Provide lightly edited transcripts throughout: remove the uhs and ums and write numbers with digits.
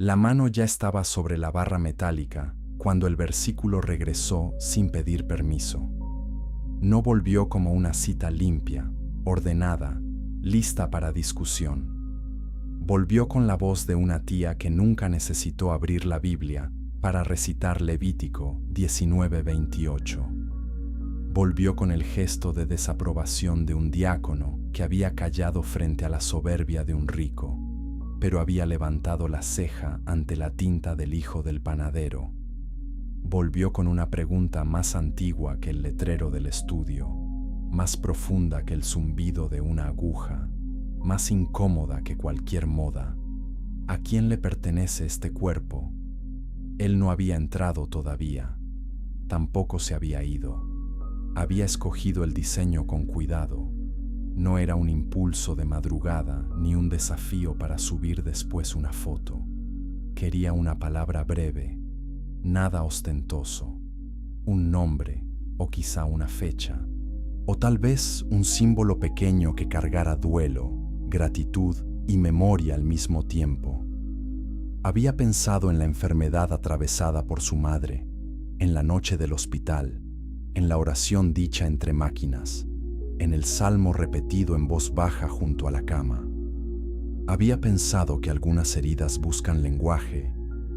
La mano ya estaba sobre la barra metálica cuando el versículo regresó sin pedir permiso. No volvió como una cita limpia, ordenada, lista para discusión. Volvió con la voz de una tía que nunca necesitó abrir la Biblia para recitar Levítico 19:28. Volvió con el gesto de desaprobación de un diácono que había callado frente a la soberbia de un rico, pero había levantado la ceja ante la tinta del hijo del panadero. Volvió con una pregunta más antigua que el letrero del estudio, más profunda que el zumbido de una aguja, más incómoda que cualquier moda. ¿A quién le pertenece este cuerpo? Él no había entrado todavía, tampoco se había ido. Había escogido el diseño con cuidado. No era un impulso de madrugada ni un desafío para subir después una foto. Quería una palabra breve, nada ostentoso, un nombre o quizá una fecha, o tal vez un símbolo pequeño que cargara duelo, gratitud y memoria al mismo tiempo. Había pensado en la enfermedad atravesada por su madre, en la noche del hospital, en la oración dicha entre máquinas, en el salmo repetido en voz baja junto a la cama. Había pensado que algunas heridas buscan lenguaje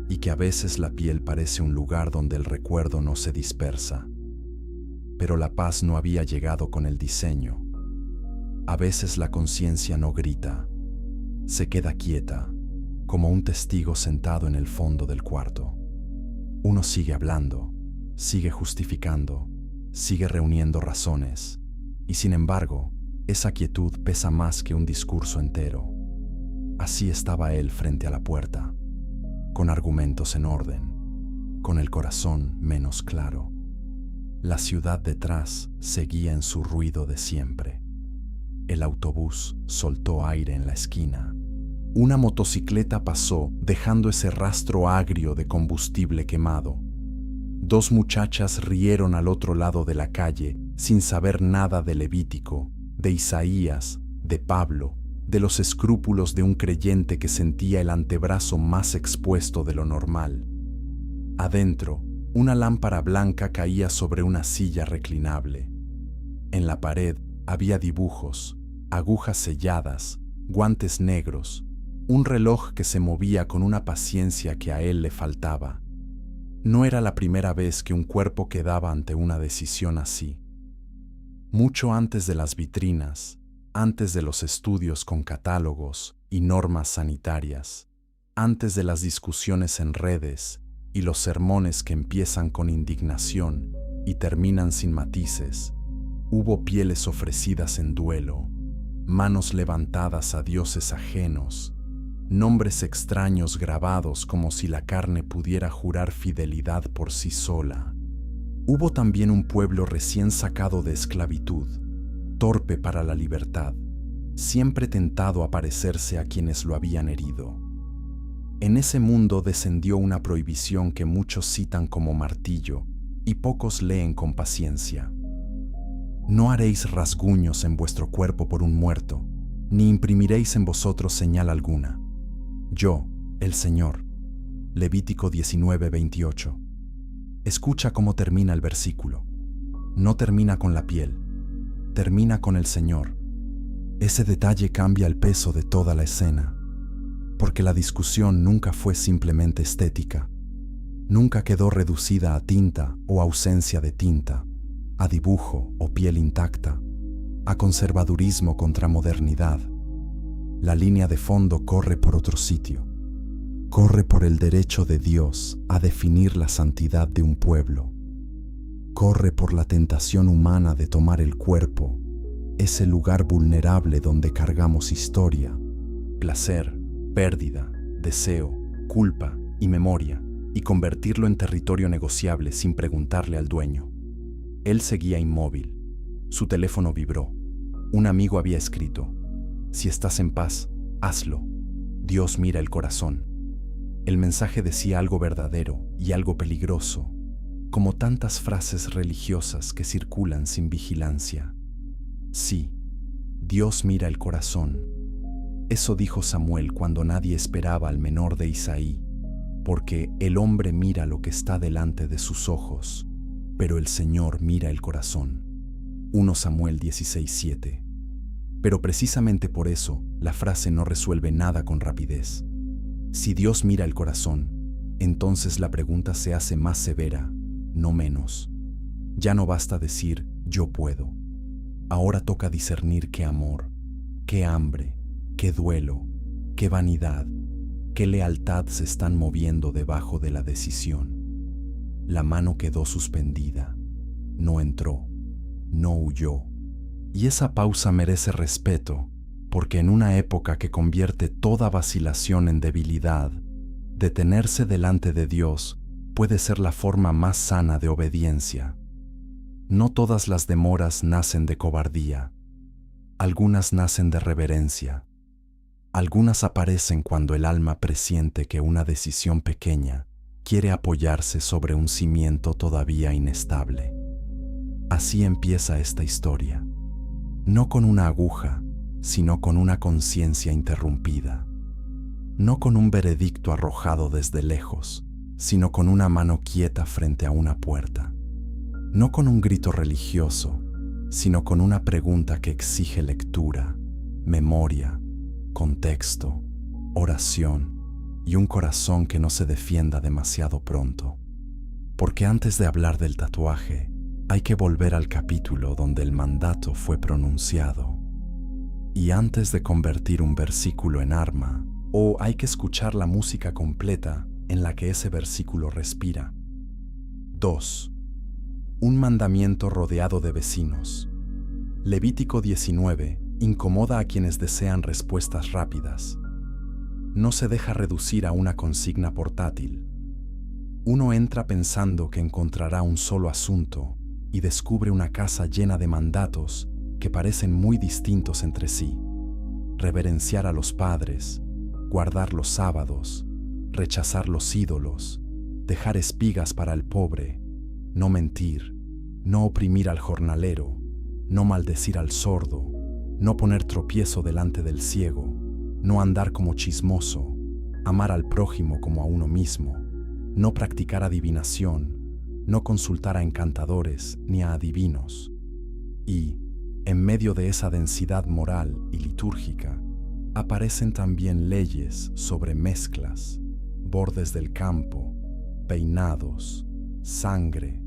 y que a veces la piel parece un lugar donde el recuerdo no se dispersa. Pero la paz no había llegado con el diseño. A veces la conciencia no grita, se queda quieta, como un testigo sentado en el fondo del cuarto. Uno sigue hablando, sigue justificando, sigue reuniendo razones, y sin embargo, esa quietud pesa más que un discurso entero. Así estaba él frente a la puerta, con argumentos en orden, con el corazón menos claro. La ciudad detrás seguía en su ruido de siempre. El autobús soltó aire en la esquina. Una motocicleta pasó dejando ese rastro agrio de combustible quemado. Dos muchachas rieron al otro lado de la calle sin saber nada de Levítico, de Isaías, de Pablo, de los escrúpulos de un creyente que sentía el antebrazo más expuesto de lo normal. Adentro, una lámpara blanca caía sobre una silla reclinable. En la pared había dibujos, agujas selladas, guantes negros, un reloj que se movía con una paciencia que a él le faltaba. No era la primera vez que un cuerpo quedaba ante una decisión así. Mucho antes de las vitrinas, antes de los estudios con catálogos y normas sanitarias, antes de las discusiones en redes y los sermones que empiezan con indignación y terminan sin matices, hubo pieles ofrecidas en duelo, manos levantadas a dioses ajenos, nombres extraños grabados como si la carne pudiera jurar fidelidad por sí sola. Hubo también un pueblo recién sacado de esclavitud, torpe para la libertad, siempre tentado a parecerse a quienes lo habían herido. En ese mundo descendió una prohibición que muchos citan como martillo y pocos leen con paciencia. No haréis rasguños en vuestro cuerpo por un muerto, ni imprimiréis en vosotros señal alguna. Yo, el Señor. Levítico 19:28. Escucha cómo termina el versículo. No termina con la piel, termina con el Señor. Ese detalle cambia el peso de toda la escena, porque la discusión nunca fue simplemente estética. Nunca quedó reducida a tinta o ausencia de tinta, a dibujo o piel intacta, a conservadurismo contra modernidad. La línea de fondo corre por otro sitio. Corre por el derecho de Dios a definir la santidad de un pueblo. Corre por la tentación humana de tomar el cuerpo, ese lugar vulnerable donde cargamos historia, placer, pérdida, deseo, culpa y memoria, y convertirlo en territorio negociable sin preguntarle al dueño. Él seguía inmóvil. Su teléfono vibró. Un amigo había escrito: si estás en paz, hazlo. Dios mira el corazón. El mensaje decía algo verdadero y algo peligroso, como tantas frases religiosas que circulan sin vigilancia. Sí, Dios mira el corazón. Eso dijo Samuel cuando nadie esperaba al menor de Isaí, porque el hombre mira lo que está delante de sus ojos, pero el Señor mira el corazón. 1 Samuel 16:7. Pero precisamente por eso, la frase no resuelve nada con rapidez. Si Dios mira el corazón, entonces la pregunta se hace más severa, no menos. Ya no basta decir, yo puedo. Ahora toca discernir qué amor, qué hambre, qué duelo, qué vanidad, qué lealtad se están moviendo debajo de la decisión. La mano quedó suspendida, no entró, no huyó. Y esa pausa merece respeto, porque en una época que convierte toda vacilación en debilidad, detenerse delante de Dios puede ser la forma más sana de obediencia. No todas las demoras nacen de cobardía. Algunas nacen de reverencia. Algunas aparecen cuando el alma presiente que una decisión pequeña quiere apoyarse sobre un cimiento todavía inestable. Así empieza esta historia. No con una aguja, sino con una conciencia interrumpida. No con un veredicto arrojado desde lejos, sino con una mano quieta frente a una puerta. No con un grito religioso, sino con una pregunta que exige lectura, memoria, contexto, oración y un corazón que no se defienda demasiado pronto. Porque antes de hablar del tatuaje, hay que volver al capítulo donde el mandato fue pronunciado. Y antes de convertir un versículo en arma, hay que escuchar la música completa en la que ese versículo respira. 2. Un mandamiento rodeado de vecinos. Levítico 19 incomoda a quienes desean respuestas rápidas. No se deja reducir a una consigna portátil. Uno entra pensando que encontrará un solo asunto y descubre una casa llena de mandatos que parecen muy distintos entre sí. Reverenciar a los padres, guardar los sábados, rechazar los ídolos, dejar espigas para el pobre, no mentir, no oprimir al jornalero, no maldecir al sordo, no poner tropiezo delante del ciego, no andar como chismoso, amar al prójimo como a uno mismo, no practicar adivinación, no consultar a encantadores ni a adivinos. Y, en medio de esa densidad moral y litúrgica, aparecen también leyes sobre mezclas, bordes del campo, peinados, sangre,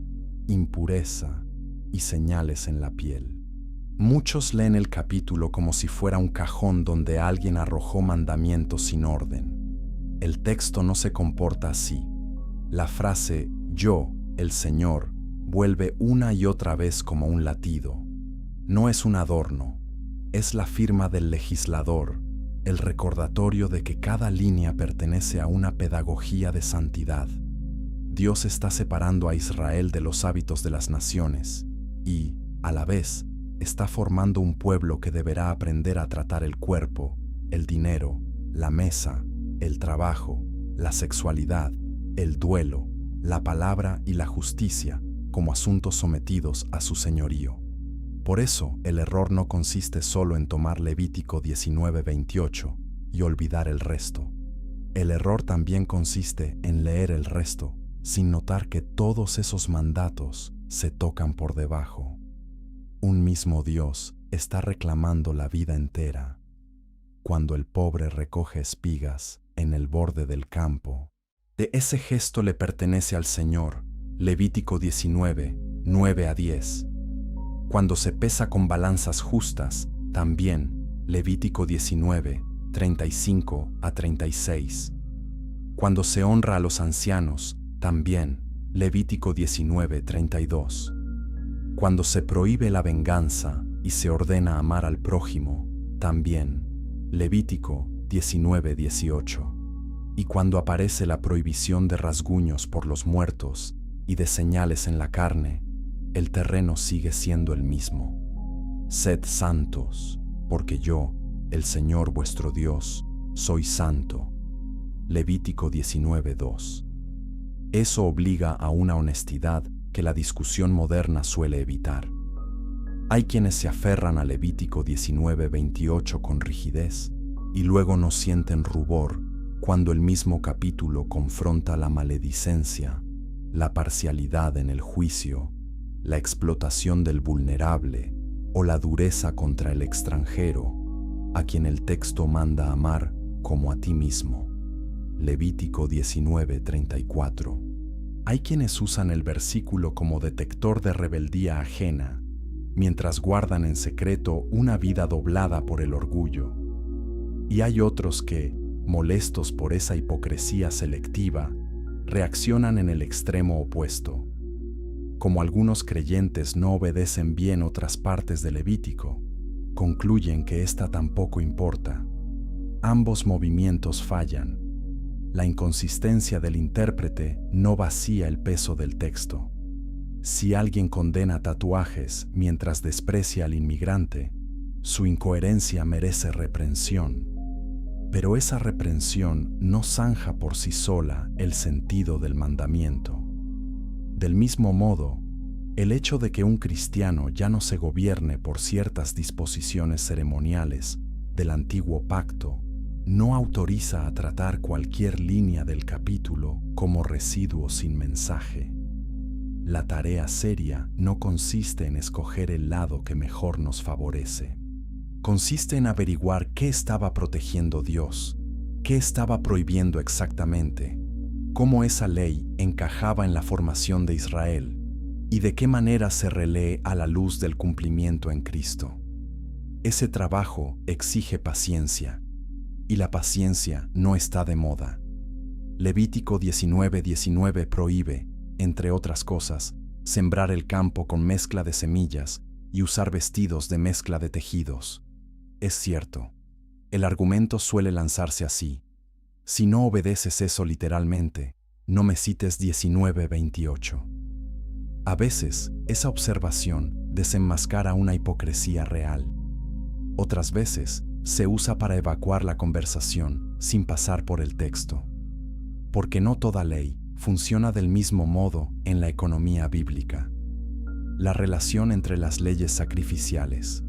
impureza y señales en la piel. Muchos leen el capítulo como si fuera un cajón donde alguien arrojó mandamientos sin orden. El texto no se comporta así. La frase «yo, el Señor», vuelve una y otra vez como un latido. No es un adorno, es la firma del legislador, el recordatorio de que cada línea pertenece a una pedagogía de santidad. Dios está separando a Israel de los hábitos de las naciones y, a la vez, está formando un pueblo que deberá aprender a tratar el cuerpo, el dinero, la mesa, el trabajo, la sexualidad, el duelo, la palabra y la justicia como asuntos sometidos a su señorío. Por eso, el error no consiste solo en tomar Levítico 19:28 y olvidar el resto. El error también consiste en leer el resto sin notar que todos esos mandatos se tocan por debajo. Un mismo Dios está reclamando la vida entera. Cuando el pobre recoge espigas en el borde del campo, de ese gesto le pertenece al Señor. Levítico 19, 9-10. Cuando se pesa con balanzas justas, también. Levítico 19, 35-36. Cuando se honra a los ancianos, también. Levítico 19, 32. Cuando se prohíbe la venganza y se ordena amar al prójimo, también. Levítico 19, 18. Y cuando aparece la prohibición de rasguños por los muertos y de señales en la carne, el terreno sigue siendo el mismo. Sed santos, porque yo, el Señor vuestro Dios, soy santo. Levítico 19:2. Eso obliga a una honestidad que la discusión moderna suele evitar. Hay quienes se aferran a Levítico 19:28 con rigidez y luego no sienten rubor cuando el mismo capítulo confronta la maledicencia, la parcialidad en el juicio, la explotación del vulnerable o la dureza contra el extranjero, a quien el texto manda amar como a ti mismo. Levítico 19:34. Hay quienes usan el versículo como detector de rebeldía ajena, mientras guardan en secreto una vida doblada por el orgullo. Y hay otros que, molestos por esa hipocresía selectiva, reaccionan en el extremo opuesto. Como algunos creyentes no obedecen bien otras partes de Levítico, concluyen que esta tampoco importa. Ambos movimientos fallan. La inconsistencia del intérprete no vacía el peso del texto. Si alguien condena tatuajes mientras desprecia al inmigrante, su incoherencia merece reprensión. Pero esa reprensión no zanja por sí sola el sentido del mandamiento. Del mismo modo, el hecho de que un cristiano ya no se gobierne por ciertas disposiciones ceremoniales del antiguo pacto no autoriza a tratar cualquier línea del capítulo como residuo sin mensaje. La tarea seria no consiste en escoger el lado que mejor nos favorece. Consiste en averiguar qué estaba protegiendo Dios, qué estaba prohibiendo exactamente, cómo esa ley encajaba en la formación de Israel y de qué manera se relee a la luz del cumplimiento en Cristo. Ese trabajo exige paciencia, y la paciencia no está de moda. Levítico 19:19 prohíbe, entre otras cosas, sembrar el campo con mezcla de semillas y usar vestidos de mezcla de tejidos. Es cierto, el argumento suele lanzarse así: si no obedeces eso literalmente, no me cites 19:28. A veces, esa observación desenmascara una hipocresía real. Otras veces, se usa para evacuar la conversación sin pasar por el texto. Porque no toda ley funciona del mismo modo en la economía bíblica. La relación entre las leyes sacrificiales,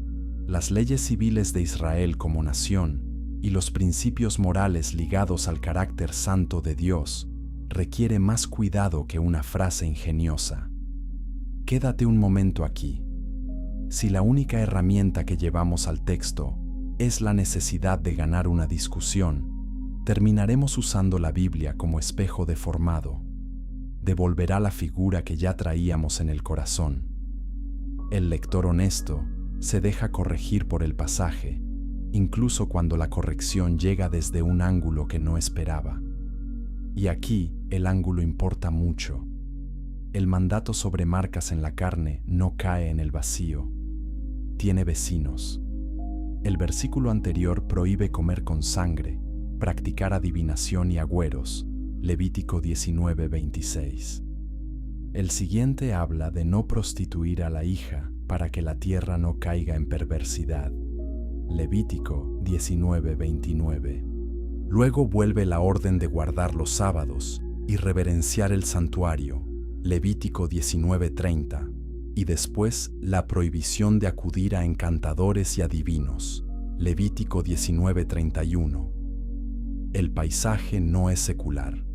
las leyes civiles de Israel como nación y los principios morales ligados al carácter santo de Dios requiere más cuidado que una frase ingeniosa. Quédate un momento aquí. Si la única herramienta que llevamos al texto es la necesidad de ganar una discusión, terminaremos usando la Biblia como espejo deformado. Devolverá la figura que ya traíamos en el corazón. El lector honesto se deja corregir por el pasaje, incluso cuando la corrección llega desde un ángulo que no esperaba. Y aquí el ángulo importa mucho. El mandato sobre marcas en la carne no cae en el vacío. Tiene vecinos. El versículo anterior prohíbe comer con sangre, practicar adivinación y agüeros, Levítico 19:26. El siguiente habla de no prostituir a la hija para que la tierra no caiga en perversidad, Levítico 19:29. Luego vuelve la orden de guardar los sábados y reverenciar el santuario, Levítico 19:30, y después la prohibición de acudir a encantadores y adivinos, Levítico 19:31. El paisaje no es secular.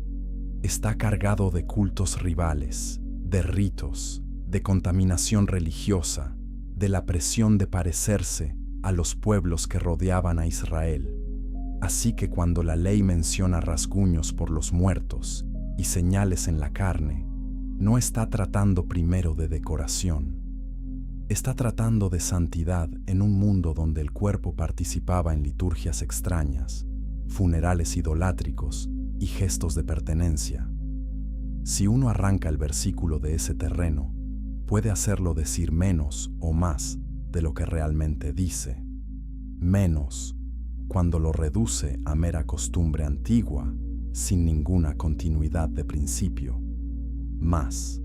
Está cargado de cultos rivales, de ritos, de contaminación religiosa, de la presión de parecerse a los pueblos que rodeaban a Israel. Así que cuando la ley menciona rasguños por los muertos y señales en la carne, no está tratando primero de decoración. Está tratando de santidad en un mundo donde el cuerpo participaba en liturgias extrañas, funerales idolátricos y gestos de pertenencia. Si uno arranca el versículo de ese terreno, puede hacerlo decir menos o más de lo que realmente dice. Menos cuando lo reduce a mera costumbre antigua, sin ninguna continuidad de principio. Más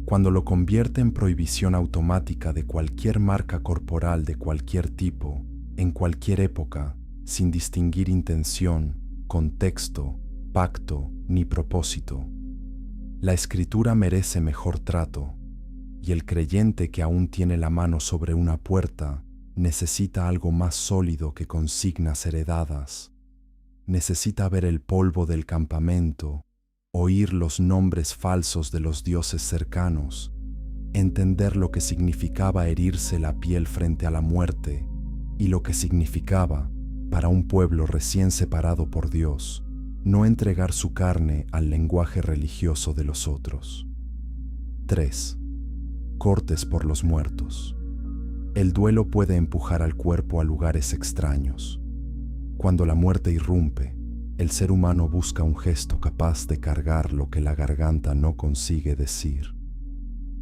cuando lo convierte en prohibición automática de cualquier marca corporal de cualquier tipo, en cualquier época, sin distinguir intención, contexto, pacto ni propósito. La Escritura merece mejor trato, y el creyente que aún tiene la mano sobre una puerta necesita algo más sólido que consignas heredadas. necesita ver el polvo del campamento, oír los nombres falsos de los dioses cercanos, entender lo que significaba herirse la piel frente a la muerte y lo que significaba, para un pueblo recién separado por Dios, no entregar su carne al lenguaje religioso de los otros. 3. Cortes por los muertos. El duelo puede empujar al cuerpo a lugares extraños. Cuando la muerte irrumpe, el ser humano busca un gesto capaz de cargar lo que la garganta no consigue decir.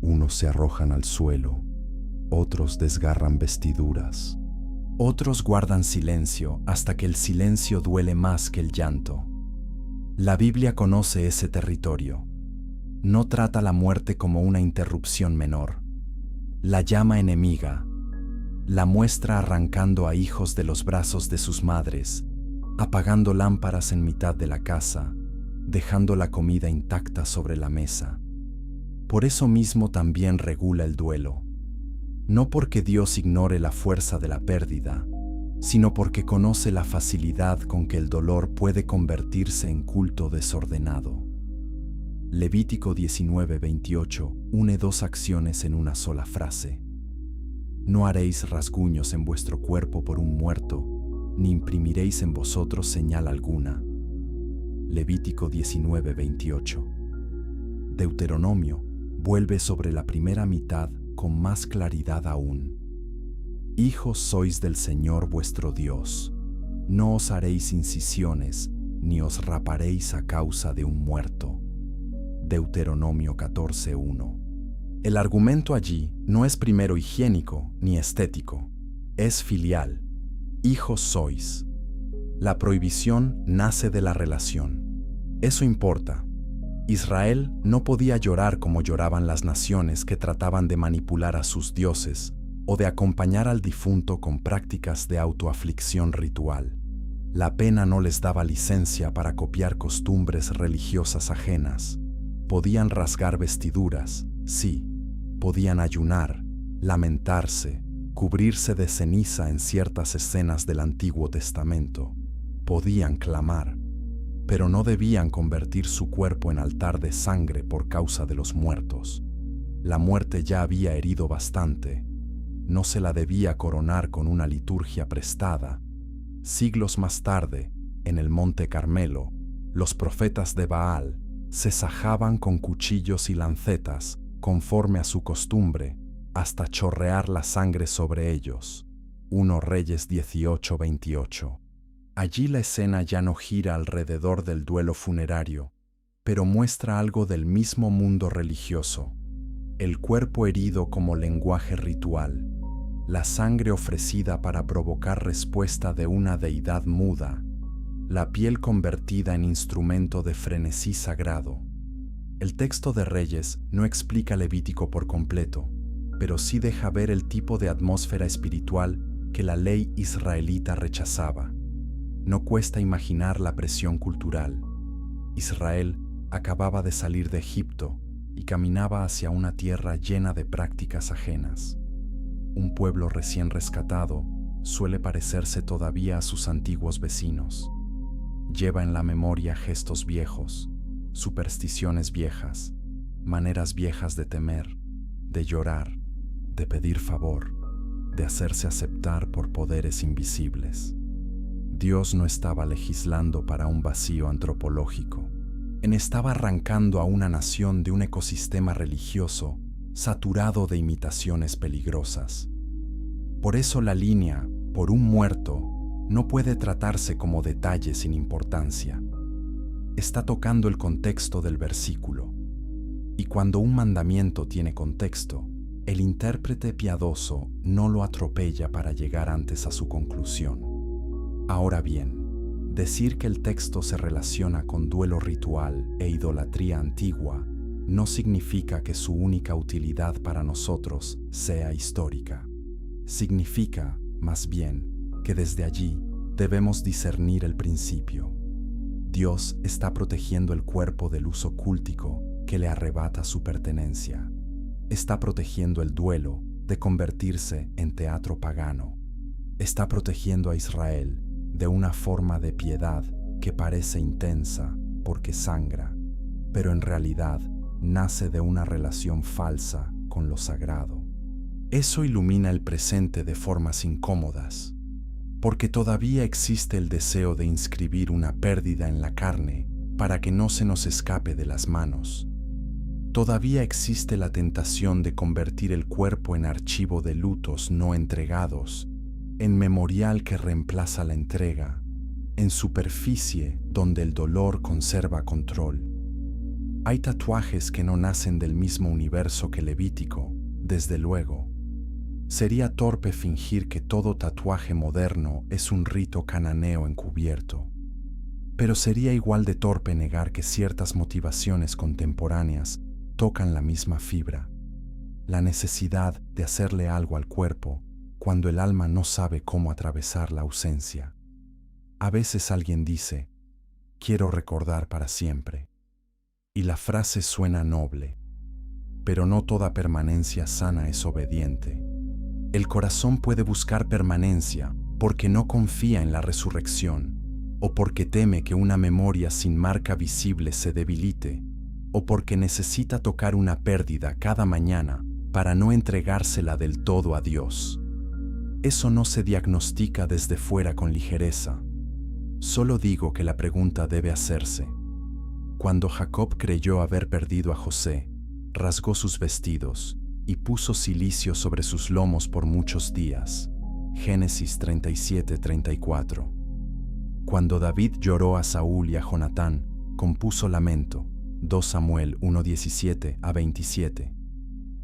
Unos se arrojan al suelo, otros desgarran vestiduras. Otros guardan silencio hasta que el silencio duele más que el llanto. La Biblia conoce ese territorio. No trata la muerte como una interrupción menor. La llama enemiga. La muestra arrancando a hijos de los brazos de sus madres, apagando lámparas en mitad de la casa, dejando la comida intacta sobre la mesa. Por eso mismo también regula el duelo. No porque Dios ignore la fuerza de la pérdida, sino porque conoce la facilidad con que el dolor puede convertirse en culto desordenado. Levítico 19:28 une dos acciones en una sola frase. No haréis rasguños en vuestro cuerpo por un muerto, ni imprimiréis en vosotros señal alguna. Levítico 19:28. Deuteronomio vuelve sobre la primera mitad con más claridad aún. Hijos sois del Señor vuestro Dios. No os haréis incisiones, ni os raparéis a causa de un muerto. Deuteronomio 14:1. El argumento allí no es primero higiénico ni estético, es filial. Hijos sois. La prohibición nace de la relación. Eso importa. Israel no podía llorar como lloraban las naciones que trataban de manipular a sus dioses o de acompañar al difunto con prácticas de autoaflicción ritual. La pena no les daba licencia para copiar costumbres religiosas ajenas. Podían rasgar vestiduras, sí. Podían ayunar, lamentarse, cubrirse de ceniza en ciertas escenas del Antiguo Testamento. Podían clamar, pero no debían convertir su cuerpo en altar de sangre por causa de los muertos. La muerte ya había herido bastante. No se la debía coronar con una liturgia prestada. Siglos más tarde, en el Monte Carmelo, los profetas de Baal se sajaban con cuchillos y lancetas, conforme a su costumbre, hasta chorrear la sangre sobre ellos. 1 Reyes 18:28. Allí la escena ya no gira alrededor del duelo funerario, pero muestra algo del mismo mundo religioso. El cuerpo herido como lenguaje ritual, la sangre ofrecida para provocar respuesta de una deidad muda, la piel convertida en instrumento de frenesí sagrado. El texto de Reyes no explica Levítico por completo, pero sí deja ver el tipo de atmósfera espiritual que la ley israelita rechazaba. No cuesta imaginar la presión cultural. Israel acababa de salir de Egipto y caminaba hacia una tierra llena de prácticas ajenas. Un pueblo recién rescatado suele parecerse todavía a sus antiguos vecinos. Lleva en la memoria gestos viejos, supersticiones viejas, maneras viejas de temer, de llorar, de pedir favor, de hacerse aceptar por poderes invisibles. Dios no estaba legislando para un vacío antropológico. Estaba arrancando a una nación de un ecosistema religioso saturado de imitaciones peligrosas. Por eso la línea, por un muerto, no puede tratarse como detalle sin importancia. Está tocando el contexto del versículo. Y cuando un mandamiento tiene contexto, el intérprete piadoso no lo atropella para llegar antes a su conclusión. Ahora bien, decir que el texto se relaciona con duelo ritual e idolatría antigua no significa que su única utilidad para nosotros sea histórica. Significa, más bien, que desde allí debemos discernir el principio. Dios está protegiendo el cuerpo del uso cúltico que le arrebata su pertenencia. Está protegiendo el duelo de convertirse en teatro pagano. Está protegiendo a Israel de una forma de piedad que parece intensa porque sangra, pero en realidad nace de una relación falsa con lo sagrado. Eso ilumina el presente de formas incómodas, porque todavía existe el deseo de inscribir una pérdida en la carne para que no se nos escape de las manos. Todavía existe la tentación de convertir el cuerpo en archivo de lutos no entregados, en memorial que reemplaza la entrega, en superficie donde el dolor conserva control. Hay tatuajes que no nacen del mismo universo que Levítico, desde luego. Sería torpe fingir que todo tatuaje moderno es un rito cananeo encubierto. Pero sería igual de torpe negar que ciertas motivaciones contemporáneas tocan la misma fibra, la necesidad de hacerle algo al cuerpo cuando el alma no sabe cómo atravesar la ausencia. A veces alguien dice, quiero recordar para siempre. Y la frase suena noble, pero no toda permanencia sana es obediente. El corazón puede buscar permanencia porque no confía en la resurrección, o porque teme que una memoria sin marca visible se debilite, o porque necesita tocar una pérdida cada mañana para no entregársela del todo a Dios. Eso no se diagnostica desde fuera con ligereza. Solo digo que la pregunta debe hacerse. Cuando Jacob creyó haber perdido a José, rasgó sus vestidos y puso cilicio sobre sus lomos por muchos días. Génesis 37:34. Cuando David lloró a Saúl y a Jonatán, compuso lamento. 2 Samuel 1:17-27.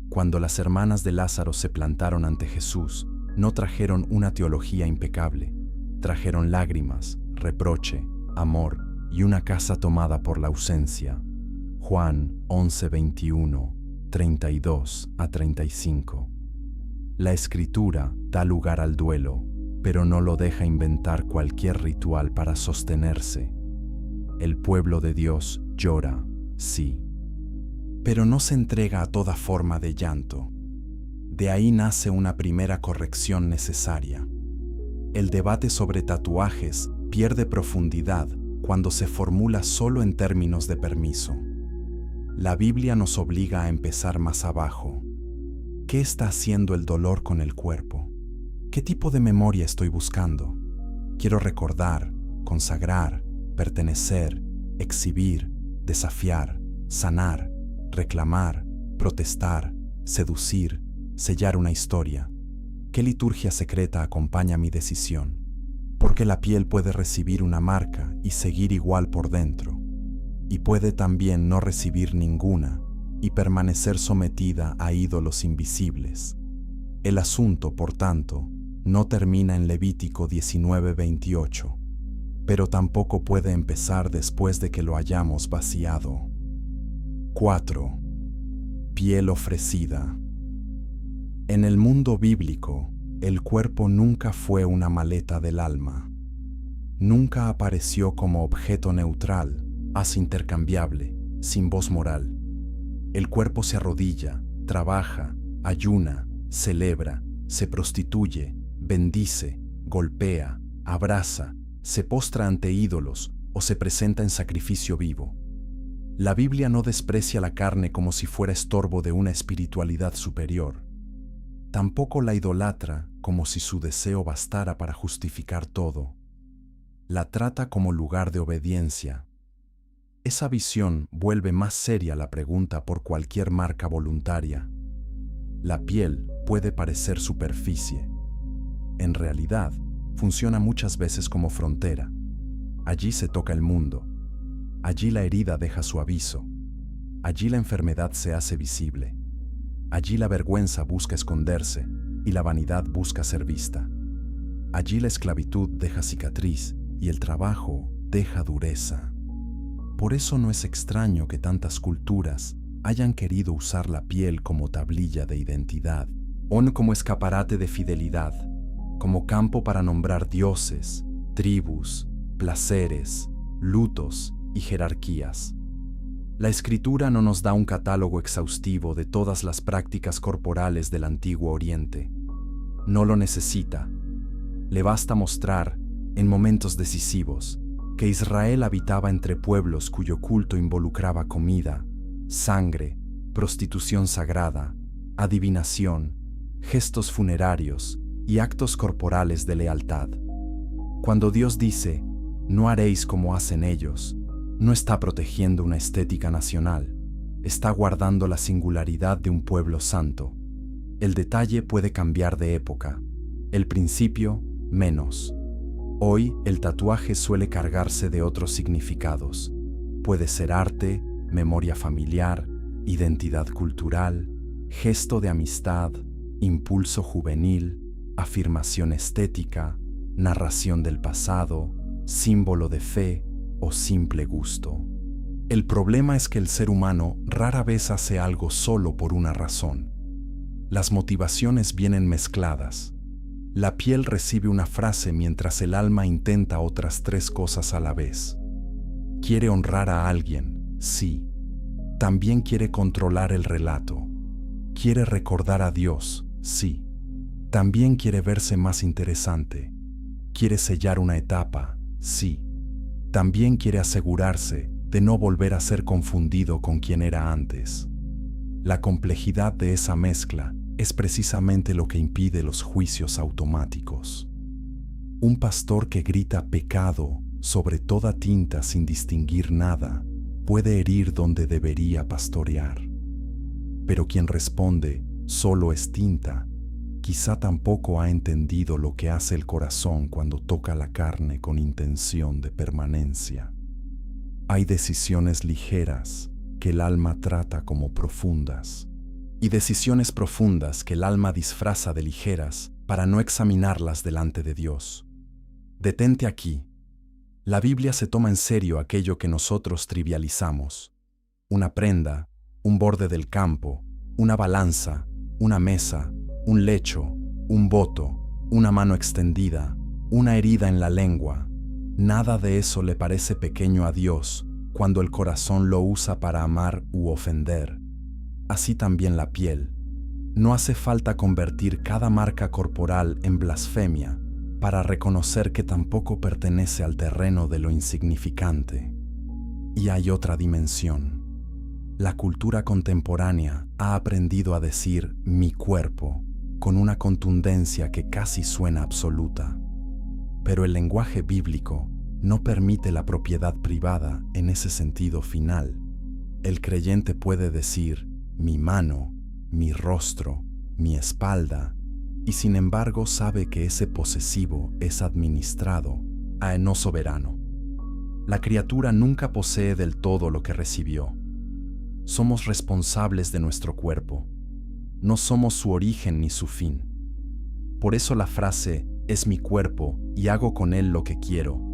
Cuando las hermanas de Lázaro se plantaron ante Jesús, no trajeron una teología impecable, trajeron lágrimas, reproche, amor y una casa tomada por la ausencia. Juan 11:21-32-35. La Escritura da lugar al duelo, pero no lo deja inventar cualquier ritual para sostenerse. El pueblo de Dios llora, sí, pero no se entrega a toda forma de llanto. De ahí nace una primera corrección necesaria. El debate sobre tatuajes pierde profundidad cuando se formula solo en términos de permiso. La Biblia nos obliga a empezar más abajo. ¿Qué está haciendo el dolor con el cuerpo? ¿Qué tipo de memoria estoy buscando? Quiero recordar, consagrar, pertenecer, exhibir, desafiar, sanar, reclamar, protestar, seducir, sellar una historia. ¿Qué liturgia secreta acompaña mi decisión? Porque la piel puede recibir una marca y seguir igual por dentro, y puede también no recibir ninguna y permanecer sometida a ídolos invisibles. El asunto, por tanto, no termina en Levítico 19:28, pero tampoco puede empezar después de que lo hayamos vaciado. 4. Piel ofrecida. En el mundo bíblico, el cuerpo nunca fue una maleta del alma. Nunca apareció como objeto neutral, haz intercambiable, sin voz moral. El cuerpo se arrodilla, trabaja, ayuna, celebra, se prostituye, bendice, golpea, abraza, se postra ante ídolos o se presenta en sacrificio vivo. La Biblia no desprecia la carne como si fuera estorbo de una espiritualidad superior. Tampoco la idolatra como si su deseo bastara para justificar todo. La trata como lugar de obediencia. Esa visión vuelve más seria la pregunta por cualquier marca voluntaria. La piel puede parecer superficie. En realidad, funciona muchas veces como frontera. Allí se toca el mundo. Allí la herida deja su aviso. Allí la enfermedad se hace visible. Allí la vergüenza busca esconderse y la vanidad busca ser vista. Allí la esclavitud deja cicatriz y el trabajo deja dureza. Por eso no es extraño que tantas culturas hayan querido usar la piel como tablilla de identidad, o como escaparate de fidelidad, como campo para nombrar dioses, tribus, placeres, lutos y jerarquías. La Escritura no nos da un catálogo exhaustivo de todas las prácticas corporales del Antiguo Oriente. No lo necesita. Le basta mostrar, en momentos decisivos, que Israel habitaba entre pueblos cuyo culto involucraba comida, sangre, prostitución sagrada, adivinación, gestos funerarios y actos corporales de lealtad. Cuando Dios dice, no haréis como hacen ellos, no está protegiendo una estética nacional, está guardando la singularidad de un pueblo santo. El detalle puede cambiar de época, el principio menos. Hoy el tatuaje suele cargarse de otros significados. Puede ser arte, memoria familiar, identidad cultural, gesto de amistad, impulso juvenil, afirmación estética, narración del pasado, símbolo de fe o simple gusto. El problema es que el ser humano rara vez hace algo solo por una razón. Las motivaciones vienen mezcladas. La piel recibe una frase mientras el alma intenta otras 3 cosas a la vez. Quiere honrar a alguien, sí. También quiere controlar el relato. Quiere recordar a Dios, sí. También quiere verse más interesante. Quiere sellar una etapa, sí. También quiere asegurarse de no volver a ser confundido con quien era antes. La complejidad de esa mezcla es precisamente lo que impide los juicios automáticos. Un pastor que grita pecado sobre toda tinta sin distinguir nada puede herir donde debería pastorear. Pero quien responde, solo es tinta, quizá tampoco ha entendido lo que hace el corazón cuando toca la carne con intención de permanencia. Hay decisiones ligeras que el alma trata como profundas, y decisiones profundas que el alma disfraza de ligeras para no examinarlas delante de Dios. Detente aquí. La Biblia se toma en serio aquello que nosotros trivializamos. Una prenda, un borde del campo, una balanza, una mesa, un lecho, un voto, una mano extendida, una herida en la lengua. Nada de eso le parece pequeño a Dios cuando el corazón lo usa para amar u ofender. Así también la piel. No hace falta convertir cada marca corporal en blasfemia para reconocer que tampoco pertenece al terreno de lo insignificante. Y hay otra dimensión. La cultura contemporánea ha aprendido a decir mi cuerpo con una contundencia que casi suena absoluta. Pero el lenguaje bíblico no permite la propiedad privada en ese sentido final. El creyente puede decir mi mano, mi rostro, mi espalda, y sin embargo sabe que ese posesivo es administrado a no soberano. La criatura nunca posee del todo lo que recibió. Somos responsables de nuestro cuerpo. No somos su origen ni su fin. Por eso la frase es mi cuerpo y hago con él lo que quiero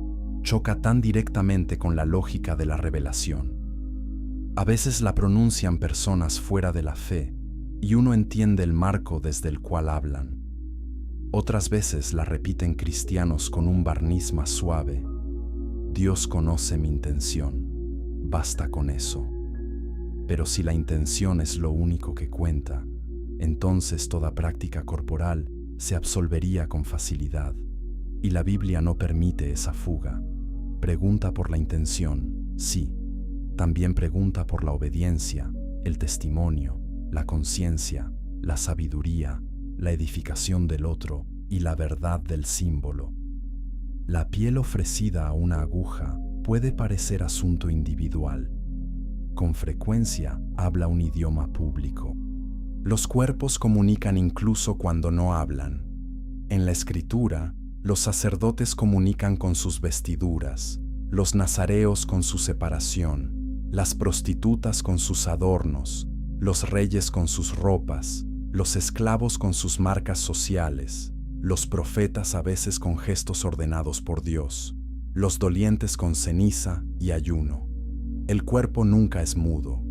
choca tan directamente con la lógica de la revelación. A veces la pronuncian personas fuera de la fe y uno entiende el marco desde el cual hablan. Otras veces la repiten cristianos con un barniz más suave. Dios conoce mi intención, basta con eso. Pero si la intención es lo único que cuenta, entonces toda práctica corporal se absolvería con facilidad. Y la Biblia no permite esa fuga. Pregunta por la intención, sí. También pregunta por la obediencia, el testimonio, la conciencia, la sabiduría, la edificación del otro y la verdad del símbolo. La piel ofrecida a una aguja puede parecer asunto individual. Con frecuencia habla un idioma público. Los cuerpos comunican incluso cuando no hablan. En la Escritura, los sacerdotes comunican con sus vestiduras, los nazareos con su separación, las prostitutas con sus adornos, los reyes con sus ropas, los esclavos con sus marcas sociales, los profetas a veces con gestos ordenados por Dios, los dolientes con ceniza y ayuno. El cuerpo nunca es mudo.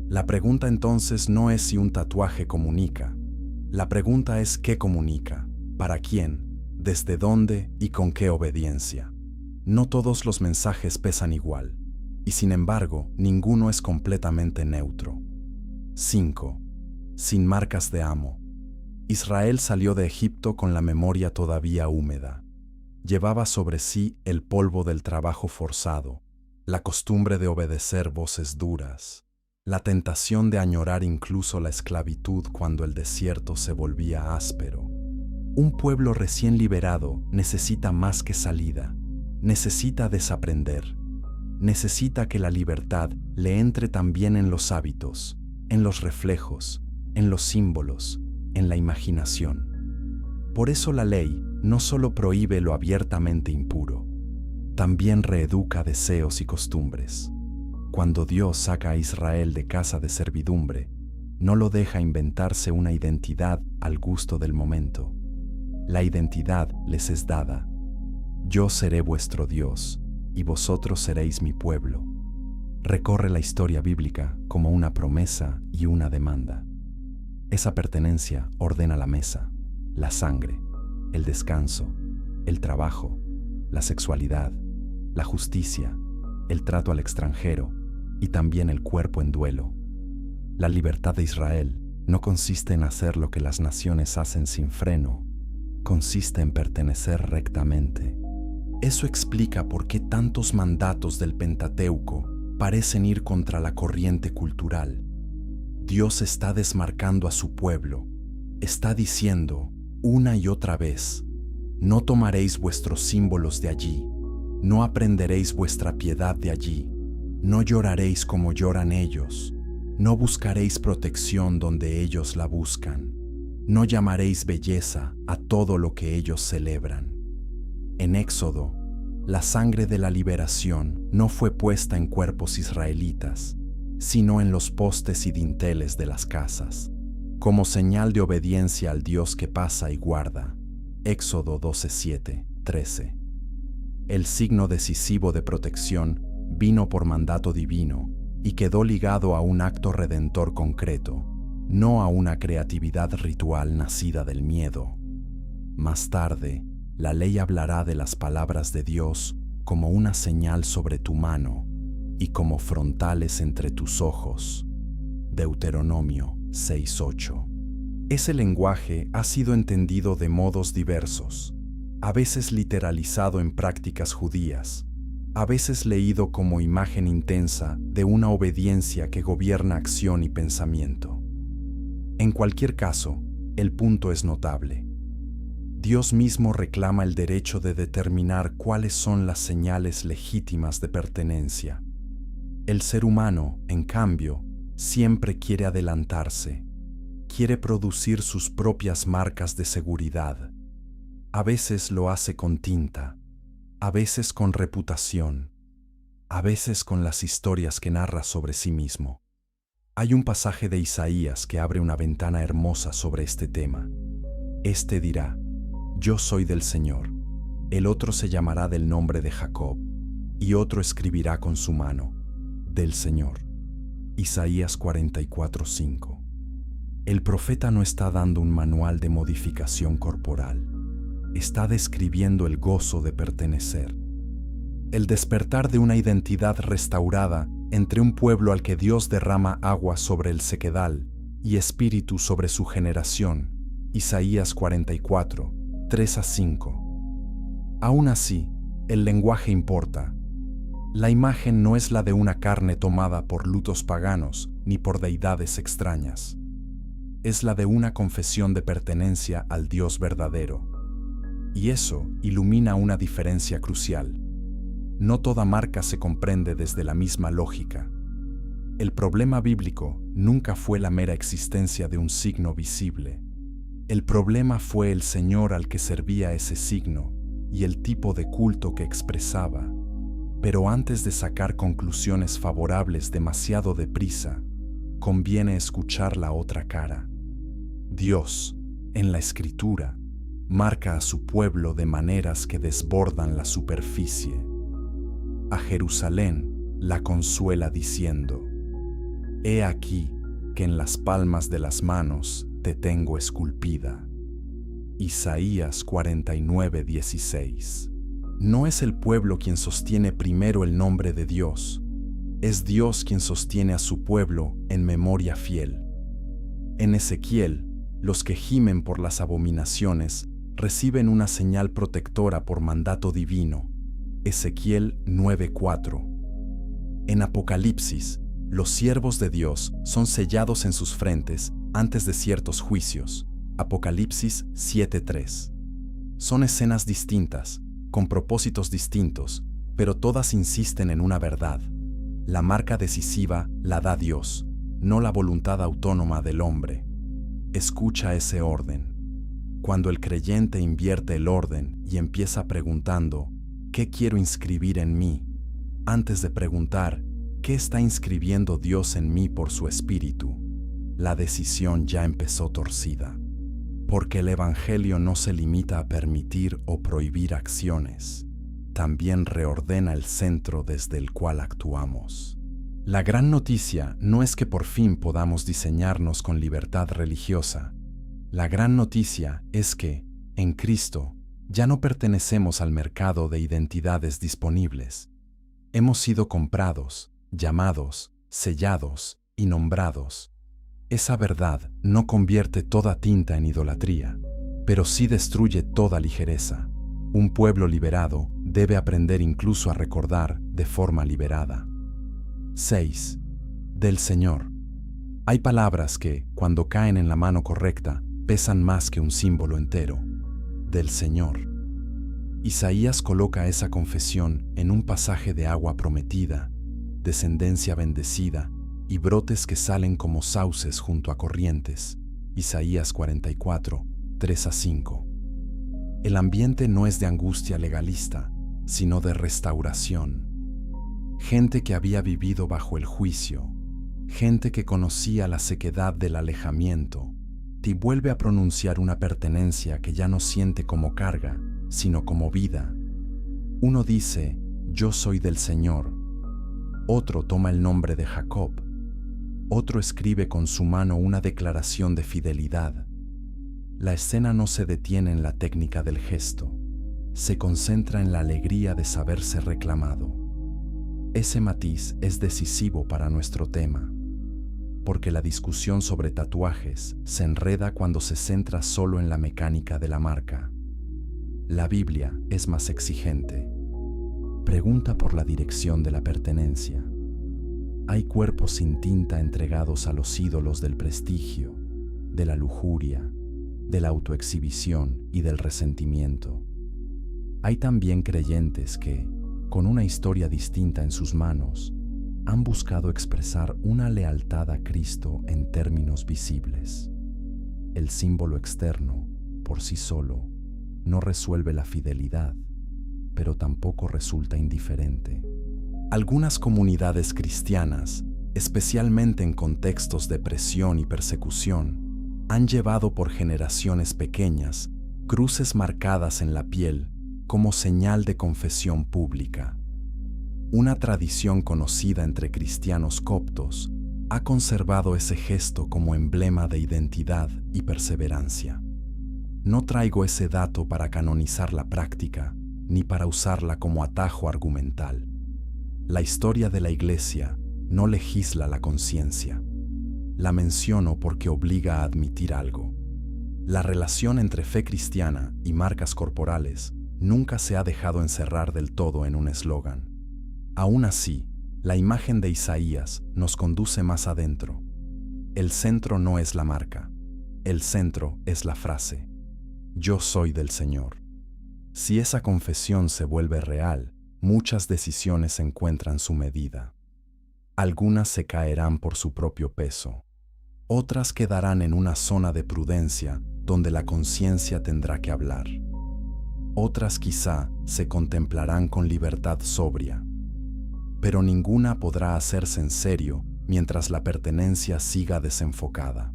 La pregunta entonces no es si un tatuaje comunica. La pregunta es qué comunica, para quién, desde dónde y con qué obediencia. No todos los mensajes pesan igual, y sin embargo, ninguno es completamente neutro. 5. Sin marcas de amo. Israel salió de Egipto con la memoria todavía húmeda. Llevaba sobre sí el polvo del trabajo forzado, la costumbre de obedecer voces duras, la tentación de añorar incluso la esclavitud cuando el desierto se volvía áspero. Un pueblo recién liberado necesita más que salida, necesita desaprender, necesita que la libertad le entre también en los hábitos, en los reflejos, en los símbolos, en la imaginación. Por eso la ley no solo prohíbe lo abiertamente impuro, también reeduca deseos y costumbres. Cuando Dios saca a Israel de casa de servidumbre, no lo deja inventarse una identidad al gusto del momento. La identidad les es dada. Yo seré vuestro Dios, y vosotros seréis mi pueblo. Recorre la historia bíblica como una promesa y una demanda. Esa pertenencia ordena la mesa, la sangre, el descanso, el trabajo, la sexualidad, la justicia, el trato al extranjero y también el cuerpo en duelo. La libertad de Israel no consiste en hacer lo que las naciones hacen sin freno, consiste en pertenecer rectamente. Eso explica por qué tantos mandatos del Pentateuco parecen ir contra la corriente cultural. Dios está desmarcando a su pueblo, está diciendo una y otra vez: no tomaréis vuestros símbolos de allí, no aprenderéis vuestra piedad de allí, no lloraréis como lloran ellos, no buscaréis protección donde ellos la buscan, no llamaréis belleza a todo lo que ellos celebran. En Éxodo, la sangre de la liberación no fue puesta en cuerpos israelitas, sino en los postes y dinteles de las casas, como señal de obediencia al Dios que pasa y guarda. Éxodo 12:7, 13. El signo decisivo de protección vino por mandato divino y quedó ligado a un acto redentor concreto, no a una creatividad ritual nacida del miedo. Más tarde, la ley hablará de las palabras de Dios como una señal sobre tu mano y como frontales entre tus ojos. Deuteronomio 6:8. Ese lenguaje ha sido entendido de modos diversos, a veces literalizado en prácticas judías, a veces leído como imagen intensa de una obediencia que gobierna acción y pensamiento. En cualquier caso, el punto es notable. Dios mismo reclama el derecho de determinar cuáles son las señales legítimas de pertenencia. El ser humano, en cambio, siempre quiere adelantarse, quiere producir sus propias marcas de seguridad. A veces lo hace con tinta, a veces con reputación, a veces con las historias que narra sobre sí mismo. Hay un pasaje de Isaías que abre una ventana hermosa sobre este tema. Este dirá: yo soy del Señor. El otro se llamará del nombre de Jacob, y otro escribirá con su mano: del Señor. Isaías 44:5. El profeta no está dando un manual de modificación corporal. Está describiendo el gozo de pertenecer. El despertar de una identidad restaurada entre un pueblo al que Dios derrama agua sobre el sequedal y espíritu sobre su generación. Isaías 44, 3-5. Aún así, el lenguaje importa. La imagen no es la de una carne tomada por lutos paganos ni por deidades extrañas. Es la de una confesión de pertenencia al Dios verdadero. Y eso ilumina una diferencia crucial. No toda marca se comprende desde la misma lógica. El problema bíblico nunca fue la mera existencia de un signo visible. El problema fue el Señor al que servía ese signo y el tipo de culto que expresaba. Pero antes de sacar conclusiones favorables demasiado deprisa, conviene escuchar la otra cara. Dios, en la Escritura, marca a su pueblo de maneras que desbordan la superficie. A Jerusalén la consuela diciendo: he aquí que en las palmas de las manos te tengo esculpida. Isaías 49:16. No es el pueblo quien sostiene primero el nombre de Dios, es Dios quien sostiene a su pueblo en memoria fiel. En Ezequiel, los que gimen por las abominaciones reciben una señal protectora por mandato divino. Ezequiel 9:4. En Apocalipsis, los siervos de Dios son sellados en sus frentes antes de ciertos juicios. Apocalipsis 7:3. Son escenas distintas, con propósitos distintos, pero todas insisten en una verdad. La marca decisiva la da Dios, no la voluntad autónoma del hombre. Escucha ese orden. Cuando el creyente invierte el orden y empieza preguntando, ¿qué quiero inscribir en mí?, antes de preguntar, ¿qué está inscribiendo Dios en mí por su Espíritu?, la decisión ya empezó torcida. Porque el Evangelio no se limita a permitir o prohibir acciones, también reordena el centro desde el cual actuamos. La gran noticia no es que por fin podamos diseñarnos con libertad religiosa. La gran noticia es que, en Cristo, ya no pertenecemos al mercado de identidades disponibles. Hemos sido comprados, llamados, sellados y nombrados. Esa verdad no convierte toda tinta en idolatría, pero sí destruye toda ligereza. Un pueblo liberado debe aprender incluso a recordar de forma liberada. 6. Del Señor. Hay palabras que, cuando caen en la mano correcta, pesan más que un símbolo entero. Del Señor. Isaías coloca esa confesión en un pasaje de agua prometida, descendencia bendecida y brotes que salen como sauces junto a corrientes. Isaías 44, 3-5. El ambiente no es de angustia legalista, sino de restauración. Gente que había vivido bajo el juicio, gente que conocía la sequedad del alejamiento, te vuelve a pronunciar una pertenencia que ya no siente como carga, sino como vida. Uno dice, yo soy del Señor. Otro toma el nombre de Jacob. Otro escribe con su mano una declaración de fidelidad. La escena no se detiene en la técnica del gesto, se concentra en la alegría de saberse reclamado. Ese matiz es decisivo para nuestro tema, porque la discusión sobre tatuajes se enreda cuando se centra solo en la mecánica de la marca. La Biblia es más exigente. Pregunta por la dirección de la pertenencia. Hay cuerpos sin tinta entregados a los ídolos del prestigio, de la lujuria, de la autoexhibición y del resentimiento. Hay también creyentes que, con una historia distinta en sus manos, han buscado expresar una lealtad a Cristo en términos visibles. El símbolo externo, por sí solo, no resuelve la fidelidad, pero tampoco resulta indiferente. Algunas comunidades cristianas, especialmente en contextos de presión y persecución, han llevado por generaciones pequeñas cruces marcadas en la piel como señal de confesión pública. Una tradición conocida entre cristianos coptos ha conservado ese gesto como emblema de identidad y perseverancia. No traigo ese dato para canonizar la práctica, ni para usarla como atajo argumental. La historia de la Iglesia no legisla la conciencia. La menciono porque obliga a admitir algo. La relación entre fe cristiana y marcas corporales nunca se ha dejado encerrar del todo en un eslogan. Aún así, la imagen de Isaías nos conduce más adentro. El centro no es la marca, el centro es la frase: yo soy del Señor. Si esa confesión se vuelve real, muchas decisiones encuentran su medida. Algunas se caerán por su propio peso. Otras quedarán en una zona de prudencia donde la conciencia tendrá que hablar. Otras quizá se contemplarán con libertad sobria. Pero ninguna podrá hacerse en serio mientras la pertenencia siga desenfocada.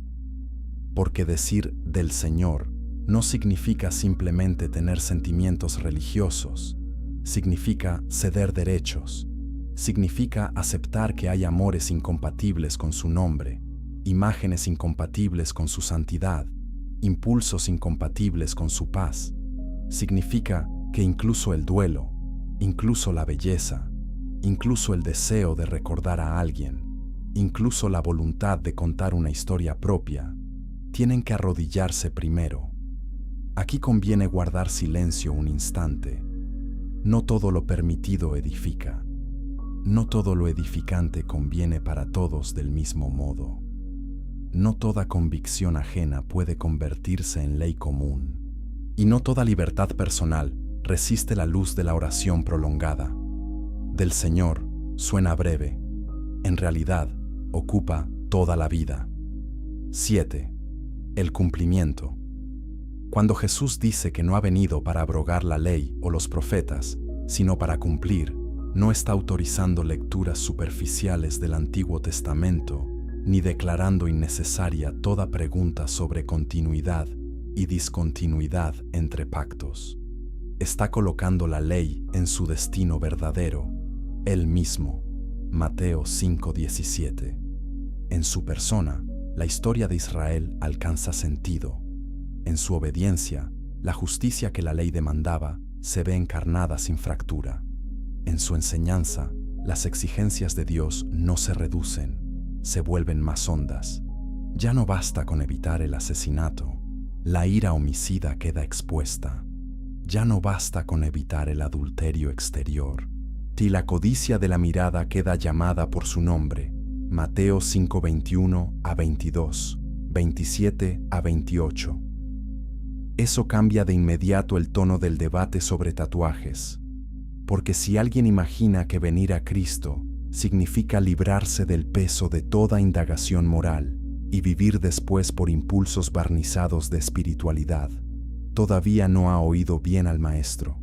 Porque decir del Señor no significa simplemente tener sentimientos religiosos, significa ceder derechos, significa aceptar que hay amores incompatibles con su nombre, imágenes incompatibles con su santidad, impulsos incompatibles con su paz. Significa que incluso el duelo, incluso la belleza, incluso el deseo de recordar a alguien, incluso la voluntad de contar una historia propia, tienen que arrodillarse primero. Aquí conviene guardar silencio un instante. No todo lo permitido edifica. No todo lo edificante conviene para todos del mismo modo. No toda convicción ajena puede convertirse en ley común. Y no toda libertad personal resiste la luz de la oración prolongada. Del Señor suena breve. En realidad, ocupa toda la vida. 7. El cumplimiento. Cuando Jesús dice que no ha venido para abrogar la ley o los profetas, sino para cumplir, no está autorizando lecturas superficiales del Antiguo Testamento, ni declarando innecesaria toda pregunta sobre continuidad y discontinuidad entre pactos. Está colocando la ley en su destino verdadero, Él mismo. Mateo 5:17. En su persona, la historia de Israel alcanza sentido. En su obediencia, la justicia que la ley demandaba se ve encarnada sin fractura. En su enseñanza, las exigencias de Dios no se reducen, se vuelven más hondas. Ya no basta con evitar el asesinato, la ira homicida queda expuesta. Ya no basta con evitar el adulterio exterior, y la codicia de la mirada queda llamada por su nombre. Mateo 5:21-22, 27-28. Eso cambia de inmediato el tono del debate sobre tatuajes, porque si alguien imagina que venir a Cristo significa librarse del peso de toda indagación moral y vivir después por impulsos barnizados de espiritualidad, todavía no ha oído bien al Maestro.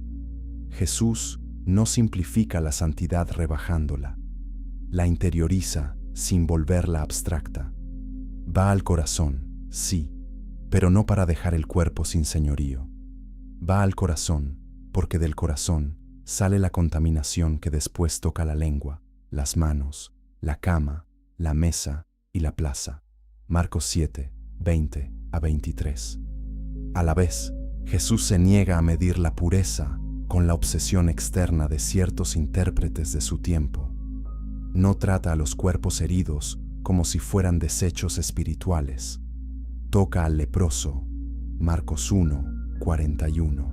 Jesús no simplifica la santidad rebajándola, la interioriza sin volverla abstracta. Va al corazón, sí, pero no para dejar el cuerpo sin señorío. Va al corazón, porque del corazón sale la contaminación que después toca la lengua, las manos, la cama, la mesa y la plaza. Marcos 7:20-23. A la vez, Jesús se niega a medir la pureza con la obsesión externa de ciertos intérpretes de su tiempo. No trata a los cuerpos heridos como si fueran desechos espirituales. Toca al leproso. Marcos 1:41.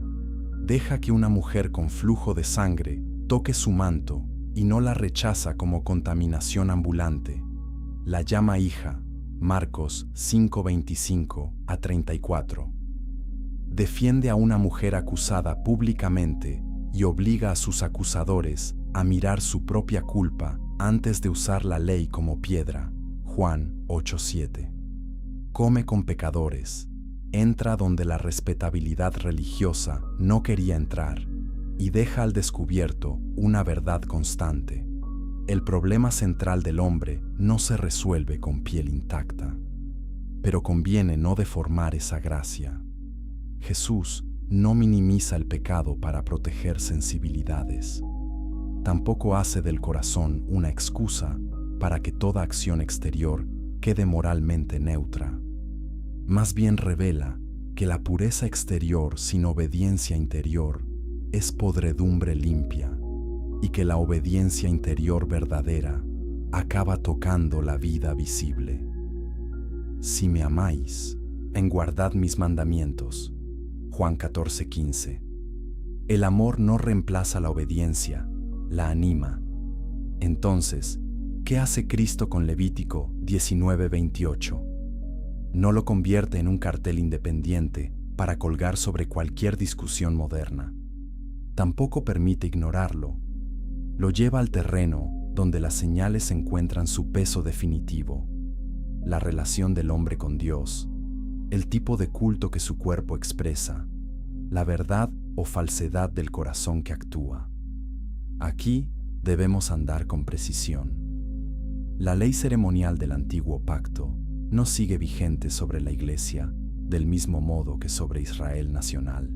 Deja que una mujer con flujo de sangre toque su manto y no la rechaza como contaminación ambulante. La llama hija. Marcos 5:25-34. Defiende a una mujer acusada públicamente y obliga a sus acusadores a mirar su propia culpa antes de usar la ley como piedra. Juan 8:7. Come con pecadores, entra donde la respetabilidad religiosa no quería entrar y deja al descubierto una verdad constante. El problema central del hombre no se resuelve con piel intacta, pero conviene no deformar esa gracia. Jesús no minimiza el pecado para proteger sensibilidades. Tampoco hace del corazón una excusa para que toda acción exterior quede moralmente neutra. Más bien revela que la pureza exterior sin obediencia interior es podredumbre limpia y que la obediencia interior verdadera acaba tocando la vida visible. Si me amáis, guardad mis mandamientos. Juan 14:15. El amor no reemplaza la obediencia, la anima. Entonces, ¿qué hace Cristo con Levítico 19:28? No lo convierte en un cartel independiente para colgar sobre cualquier discusión moderna. Tampoco permite ignorarlo. Lo lleva al terreno donde las señales encuentran su peso definitivo: la relación del hombre con Dios, el tipo de culto que su cuerpo expresa, la verdad o falsedad del corazón que actúa. Aquí debemos andar con precisión. La ley ceremonial del antiguo pacto no sigue vigente sobre la Iglesia del mismo modo que sobre Israel nacional.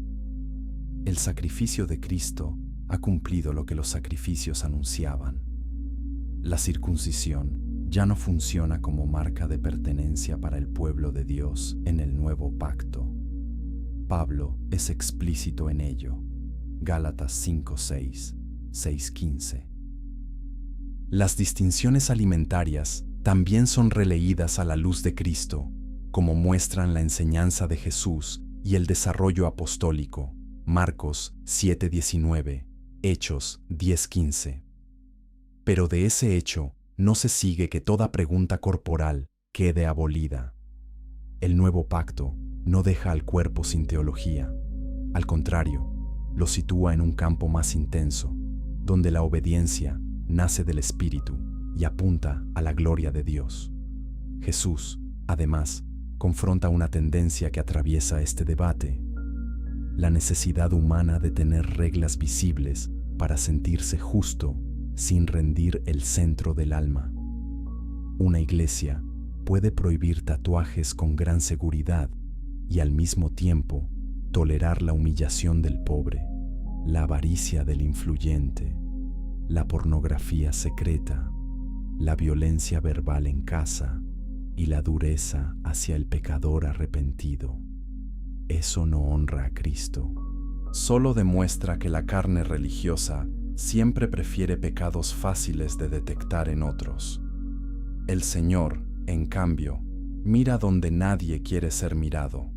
El sacrificio de Cristo ha cumplido lo que los sacrificios anunciaban. La circuncisión ya no funciona como marca de pertenencia para el pueblo de Dios en el nuevo pacto. Pablo es explícito en ello. Gálatas 5:6, 6:15. Las distinciones alimentarias también son releídas a la luz de Cristo, como muestran la enseñanza de Jesús y el desarrollo apostólico, Marcos 7:19, Hechos 10:15. Pero de ese hecho no se sigue que toda pregunta corporal quede abolida. El nuevo pacto no deja al cuerpo sin teología. Al contrario, lo sitúa en un campo más intenso, donde la obediencia nace del Espíritu y apunta a la gloria de Dios. Jesús, además, confronta una tendencia que atraviesa este debate: la necesidad humana de tener reglas visibles para sentirse justo sin rendir el centro del alma. Una iglesia puede prohibir tatuajes con gran seguridad y al mismo tiempo tolerar la humillación del pobre, la avaricia del influyente, la pornografía secreta, la violencia verbal en casa y la dureza hacia el pecador arrepentido. Eso no honra a Cristo. Solo demuestra que la carne religiosa siempre prefiere pecados fáciles de detectar en otros. El Señor, en cambio, mira donde nadie quiere ser mirado.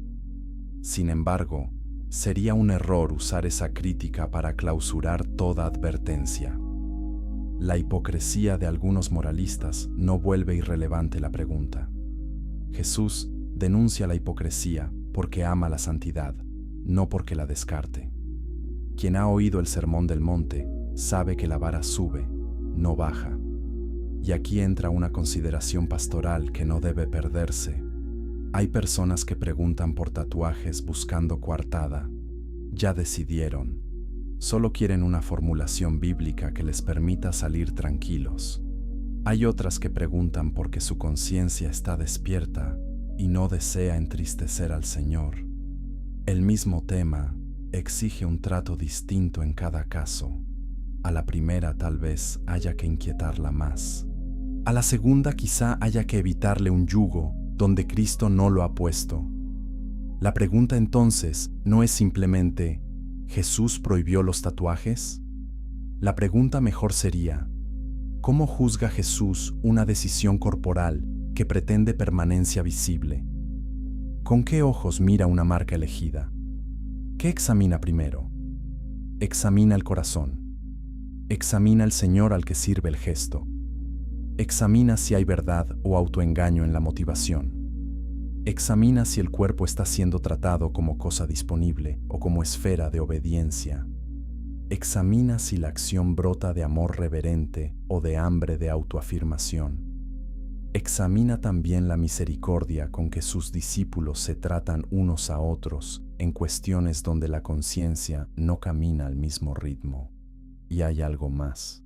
Sin embargo, sería un error usar esa crítica para clausurar toda advertencia. La hipocresía de algunos moralistas no vuelve irrelevante la pregunta. Jesús denuncia la hipocresía porque ama la santidad, no porque la descarte. Quien ha oído el Sermón del Monte sabe que la vara sube, no baja. Y aquí entra una consideración pastoral que no debe perderse. Hay personas que preguntan por tatuajes buscando coartada. Ya decidieron. Solo quieren una formulación bíblica que les permita salir tranquilos. Hay otras que preguntan porque su conciencia está despierta y no desea entristecer al Señor. El mismo tema exige un trato distinto en cada caso. A la primera tal vez haya que inquietarla más. A la segunda quizá haya que evitarle un yugo donde Cristo no lo ha puesto. La pregunta entonces no es simplemente: ¿Jesús prohibió los tatuajes? La pregunta mejor sería: ¿cómo juzga Jesús una decisión corporal que pretende permanencia visible? ¿Con qué ojos mira una marca elegida? ¿Qué examina primero? Examina el corazón. Examina el Señor al que sirve el gesto. Examina si hay verdad o autoengaño en la motivación. Examina si el cuerpo está siendo tratado como cosa disponible o como esfera de obediencia. Examina si la acción brota de amor reverente o de hambre de autoafirmación. Examina también la misericordia con que sus discípulos se tratan unos a otros en cuestiones donde la conciencia no camina al mismo ritmo. Y hay algo más.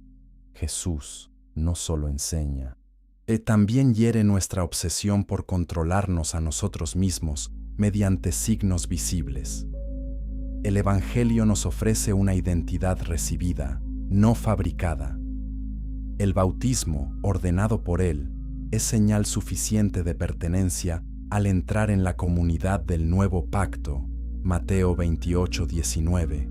Jesús no solo enseña, también hiere nuestra obsesión por controlarnos a nosotros mismos mediante signos visibles. El Evangelio nos ofrece una identidad recibida, no fabricada. El bautismo, ordenado por Él, es señal suficiente de pertenencia al entrar en la comunidad del nuevo pacto, Mateo 28:19.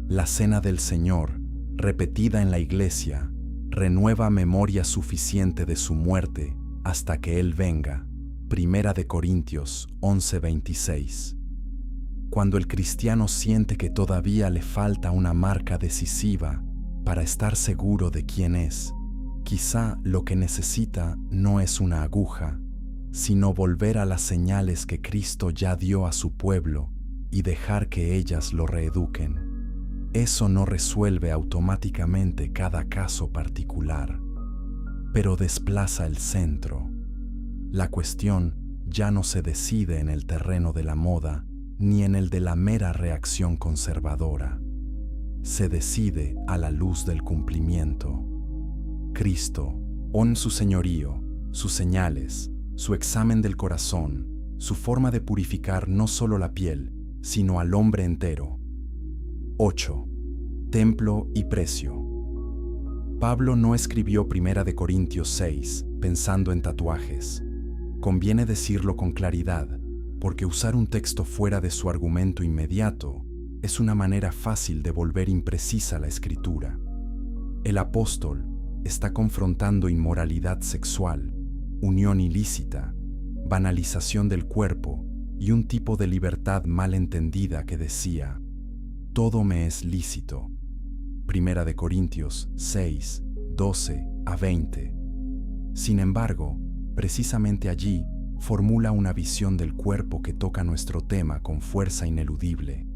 La cena del Señor, repetida en la iglesia, renueva memoria suficiente de su muerte hasta que Él venga. Primera de Corintios 11:26. Cuando el cristiano siente que todavía le falta una marca decisiva para estar seguro de quién es, quizá lo que necesita no es una aguja, sino volver a las señales que Cristo ya dio a su pueblo y dejar que ellas lo reeduquen. Eso no resuelve automáticamente cada caso particular, pero desplaza el centro. La cuestión ya no se decide en el terreno de la moda ni en el de la mera reacción conservadora. Se decide a la luz del cumplimiento. Cristo, con su señorío, sus señales, su examen del corazón, su forma de purificar no solo la piel, sino al hombre entero. 8. Templo y precio. Pablo no escribió 1 Corintios 6 pensando en tatuajes. Conviene decirlo con claridad, porque usar un texto fuera de su argumento inmediato es una manera fácil de volver imprecisa la escritura. El apóstol está confrontando inmoralidad sexual, unión ilícita, banalización del cuerpo y un tipo de libertad mal entendida que decía: todo me es lícito. Primera de Corintios 6, 12 a 20. Sin embargo, precisamente allí formula una visión del cuerpo que toca nuestro tema con fuerza ineludible.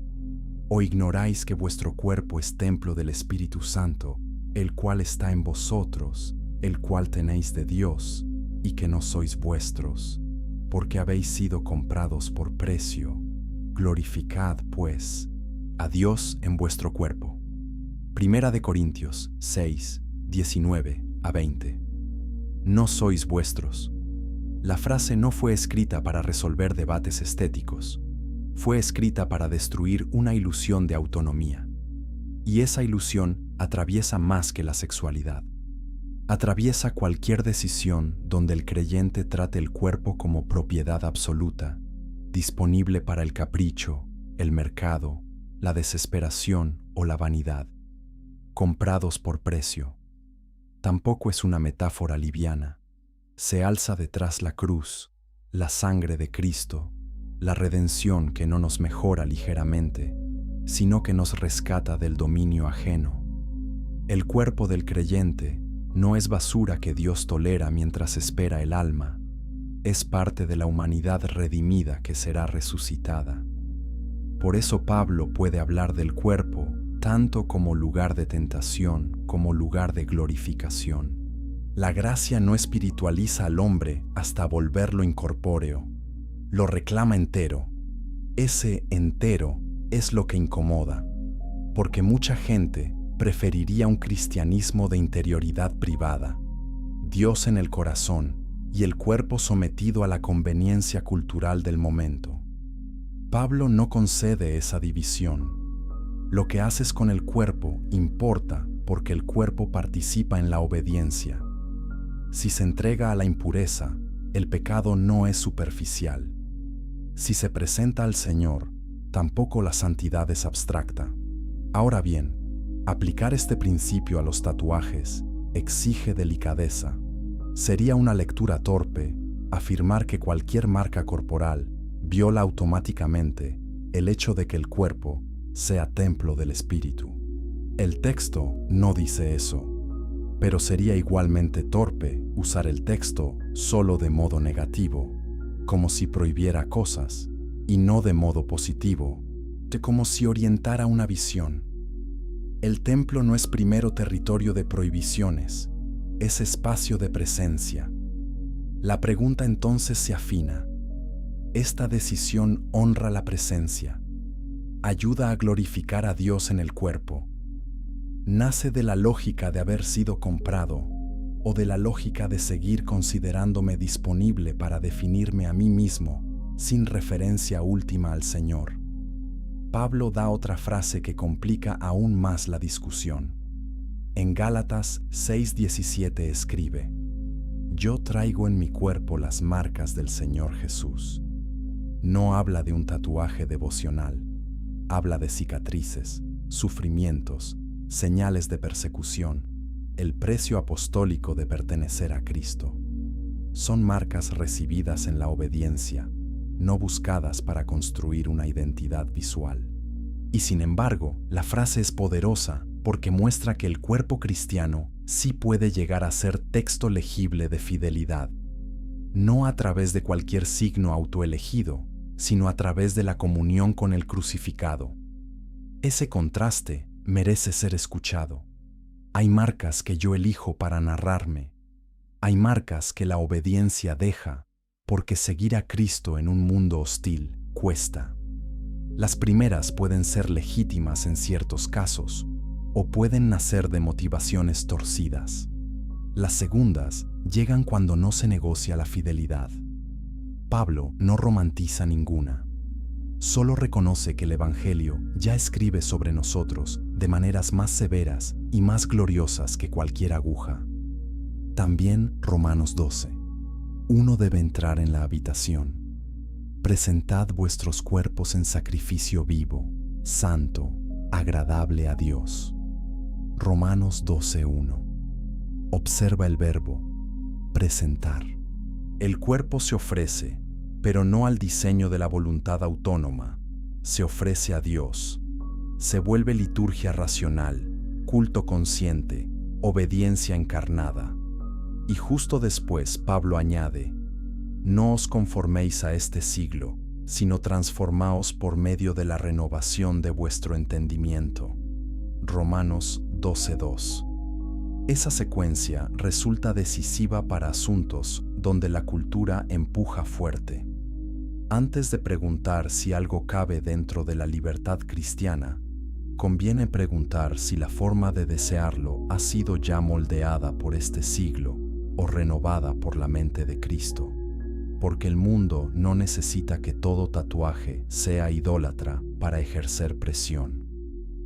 ¿O ignoráis que vuestro cuerpo es templo del Espíritu Santo, el cual está en vosotros, el cual tenéis de Dios, y que no sois vuestros, porque habéis sido comprados por precio? Glorificad, pues, a Dios en vuestro cuerpo. Primera de Corintios 6, 19 a 20. No sois vuestros. La frase no fue escrita para resolver debates estéticos. Fue escrita para destruir una ilusión de autonomía. Y esa ilusión atraviesa más que la sexualidad. Atraviesa cualquier decisión donde el creyente trate el cuerpo como propiedad absoluta, disponible para el capricho, el mercado, la desesperación o la vanidad. Comprados por precio. Tampoco es una metáfora liviana. Se alza detrás la cruz, la sangre de Cristo, la redención que no nos mejora ligeramente, sino que nos rescata del dominio ajeno. El cuerpo del creyente no es basura que Dios tolera mientras espera el alma, es parte de la humanidad redimida que será resucitada. Por eso Pablo puede hablar del cuerpo tanto como lugar de tentación como lugar de glorificación. La gracia no espiritualiza al hombre hasta volverlo incorpóreo. Lo reclama entero. Ese entero es lo que incomoda, porque mucha gente preferiría un cristianismo de interioridad privada, Dios en el corazón y el cuerpo sometido a la conveniencia cultural del momento. Pablo no concede esa división. Lo que haces con el cuerpo importa porque el cuerpo participa en la obediencia. Si se entrega a la impureza, el pecado no es superficial. Si se presenta al Señor, tampoco la santidad es abstracta. Ahora bien, aplicar este principio a los tatuajes exige delicadeza. Sería una lectura torpe afirmar que cualquier marca corporal viola automáticamente el hecho de que el cuerpo sea templo del Espíritu. El texto no dice eso, pero sería igualmente torpe usar el texto solo de modo negativo, como si prohibiera cosas, y no de modo positivo, como si orientara una visión. El templo no es primero territorio de prohibiciones, es espacio de presencia. La pregunta entonces se afina. ¿Esta decisión honra la presencia? ¿Ayuda a glorificar a Dios en el cuerpo? ¿Nace de la lógica de haber sido comprado o de la lógica de seguir considerándome disponible para definirme a mí mismo sin referencia última al Señor? Pablo da otra frase que complica aún más la discusión. En Gálatas 6:17 escribe: Yo traigo en mi cuerpo las marcas del Señor Jesús. No habla de un tatuaje devocional, habla de cicatrices, sufrimientos, señales de persecución, el precio apostólico de pertenecer a Cristo. Son marcas recibidas en la obediencia, no buscadas para construir una identidad visual. Y sin embargo, la frase es poderosa porque muestra que el cuerpo cristiano sí puede llegar a ser texto legible de fidelidad, no a través de cualquier signo autoelegido, sino a través de la comunión con el crucificado. Ese contraste merece ser escuchado. Hay marcas que yo elijo para narrarme. Hay marcas que la obediencia deja, porque seguir a Cristo en un mundo hostil cuesta. Las primeras pueden ser legítimas en ciertos casos, o pueden nacer de motivaciones torcidas. Las segundas llegan cuando no se negocia la fidelidad. Pablo no romantiza ninguna. Solo reconoce que el Evangelio ya escribe sobre nosotros de maneras más severas y más gloriosas que cualquier aguja. También Romanos 12. Uno debe entrar en la habitación. Presentad vuestros cuerpos en sacrificio vivo, santo, agradable a Dios. Romanos 12:1. Observa el verbo presentar. El cuerpo se ofrece, pero no al diseño de la voluntad autónoma. Se ofrece a Dios. Se vuelve liturgia racional, culto consciente, obediencia encarnada. Y justo después Pablo añade: no os conforméis a este siglo, sino transformaos por medio de la renovación de vuestro entendimiento. Romanos 12:2. Esa secuencia resulta decisiva para asuntos donde la cultura empuja fuerte. Antes de preguntar si algo cabe dentro de la libertad cristiana, conviene preguntar si la forma de desearlo ha sido ya moldeada por este siglo o renovada por la mente de Cristo. Porque el mundo no necesita que todo tatuaje sea idólatra para ejercer presión.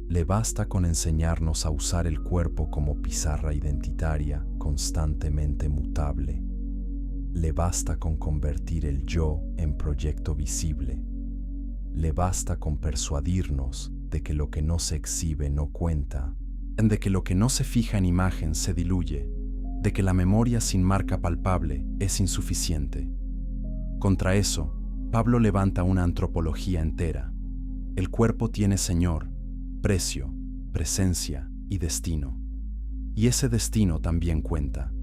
Le basta con enseñarnos a usar el cuerpo como pizarra identitaria constantemente mutable. Le basta con convertir el yo en proyecto visible. Le basta con persuadirnos de que lo que no se exhibe no cuenta, de que lo que no se fija en imagen se diluye, de que la memoria sin marca palpable es insuficiente. Contra eso, Pablo levanta una antropología entera. El cuerpo tiene señor, precio, presencia y destino. Y ese destino también cuenta.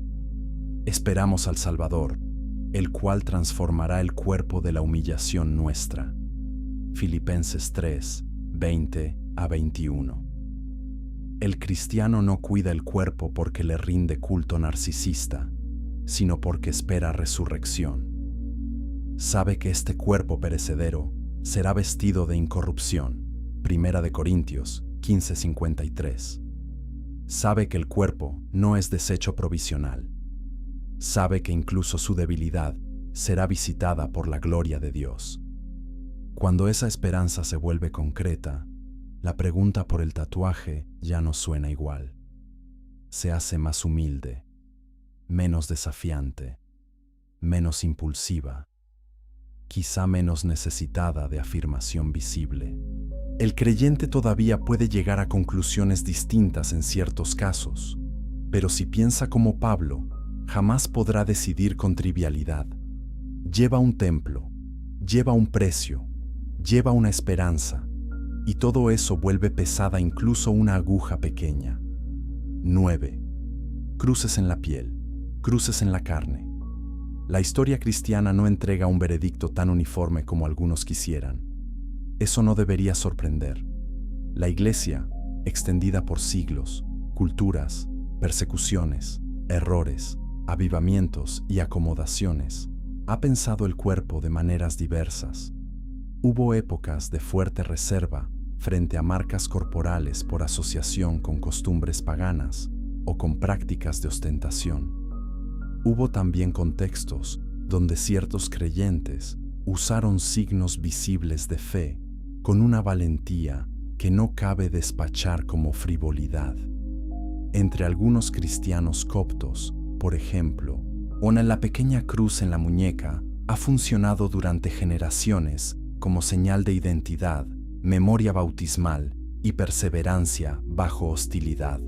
Esperamos al Salvador, el cual transformará el cuerpo de la humillación nuestra. Filipenses 3, 20-21. El cristiano no cuida el cuerpo porque le rinde culto narcisista, sino porque espera resurrección. Sabe que este cuerpo perecedero será vestido de incorrupción. 1 Corintios 15:53. Sabe que el cuerpo no es desecho provisional. Sabe que incluso su debilidad será visitada por la gloria de Dios. Cuando esa esperanza se vuelve concreta, la pregunta por el tatuaje ya no suena igual. Se hace más humilde, menos desafiante, menos impulsiva, quizá menos necesitada de afirmación visible. El creyente todavía puede llegar a conclusiones distintas en ciertos casos, pero si piensa como Pablo, jamás podrá decidir con trivialidad. Lleva un templo, lleva un precio, lleva una esperanza, y todo eso vuelve pesada incluso una aguja pequeña. 9. Cruces en la piel, cruces en la carne. La historia cristiana no entrega un veredicto tan uniforme como algunos quisieran. Eso no debería sorprender. La Iglesia, extendida por siglos, culturas, persecuciones, errores, avivamientos y acomodaciones, ha pensado el cuerpo de maneras diversas. Hubo épocas de fuerte reserva frente a marcas corporales por asociación con costumbres paganas o con prácticas de ostentación. Hubo también contextos donde ciertos creyentes usaron signos visibles de fe con una valentía que no cabe despachar como frivolidad. Entre algunos cristianos coptos, por ejemplo, la pequeña cruz en la muñeca ha funcionado durante generaciones como señal de identidad, memoria bautismal y perseverancia bajo hostilidad.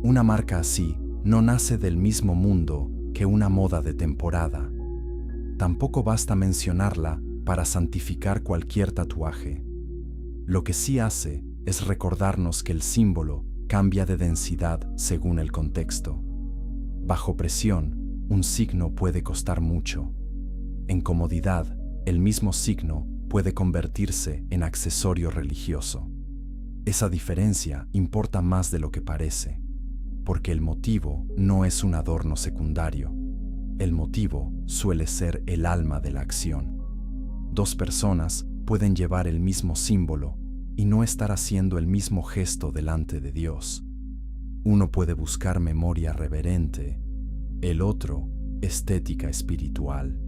Una marca así no nace del mismo mundo que una moda de temporada. Tampoco basta mencionarla para santificar cualquier tatuaje. Lo que sí hace es recordarnos que el símbolo cambia de densidad según el contexto. Bajo presión, un signo puede costar mucho. En comodidad, el mismo signo puede convertirse en accesorio religioso. Esa diferencia importa más de lo que parece, porque el motivo no es un adorno secundario. El motivo suele ser el alma de la acción. Dos personas pueden llevar el mismo símbolo y no estar haciendo el mismo gesto delante de Dios. Uno puede buscar memoria reverente, el otro estética espiritual.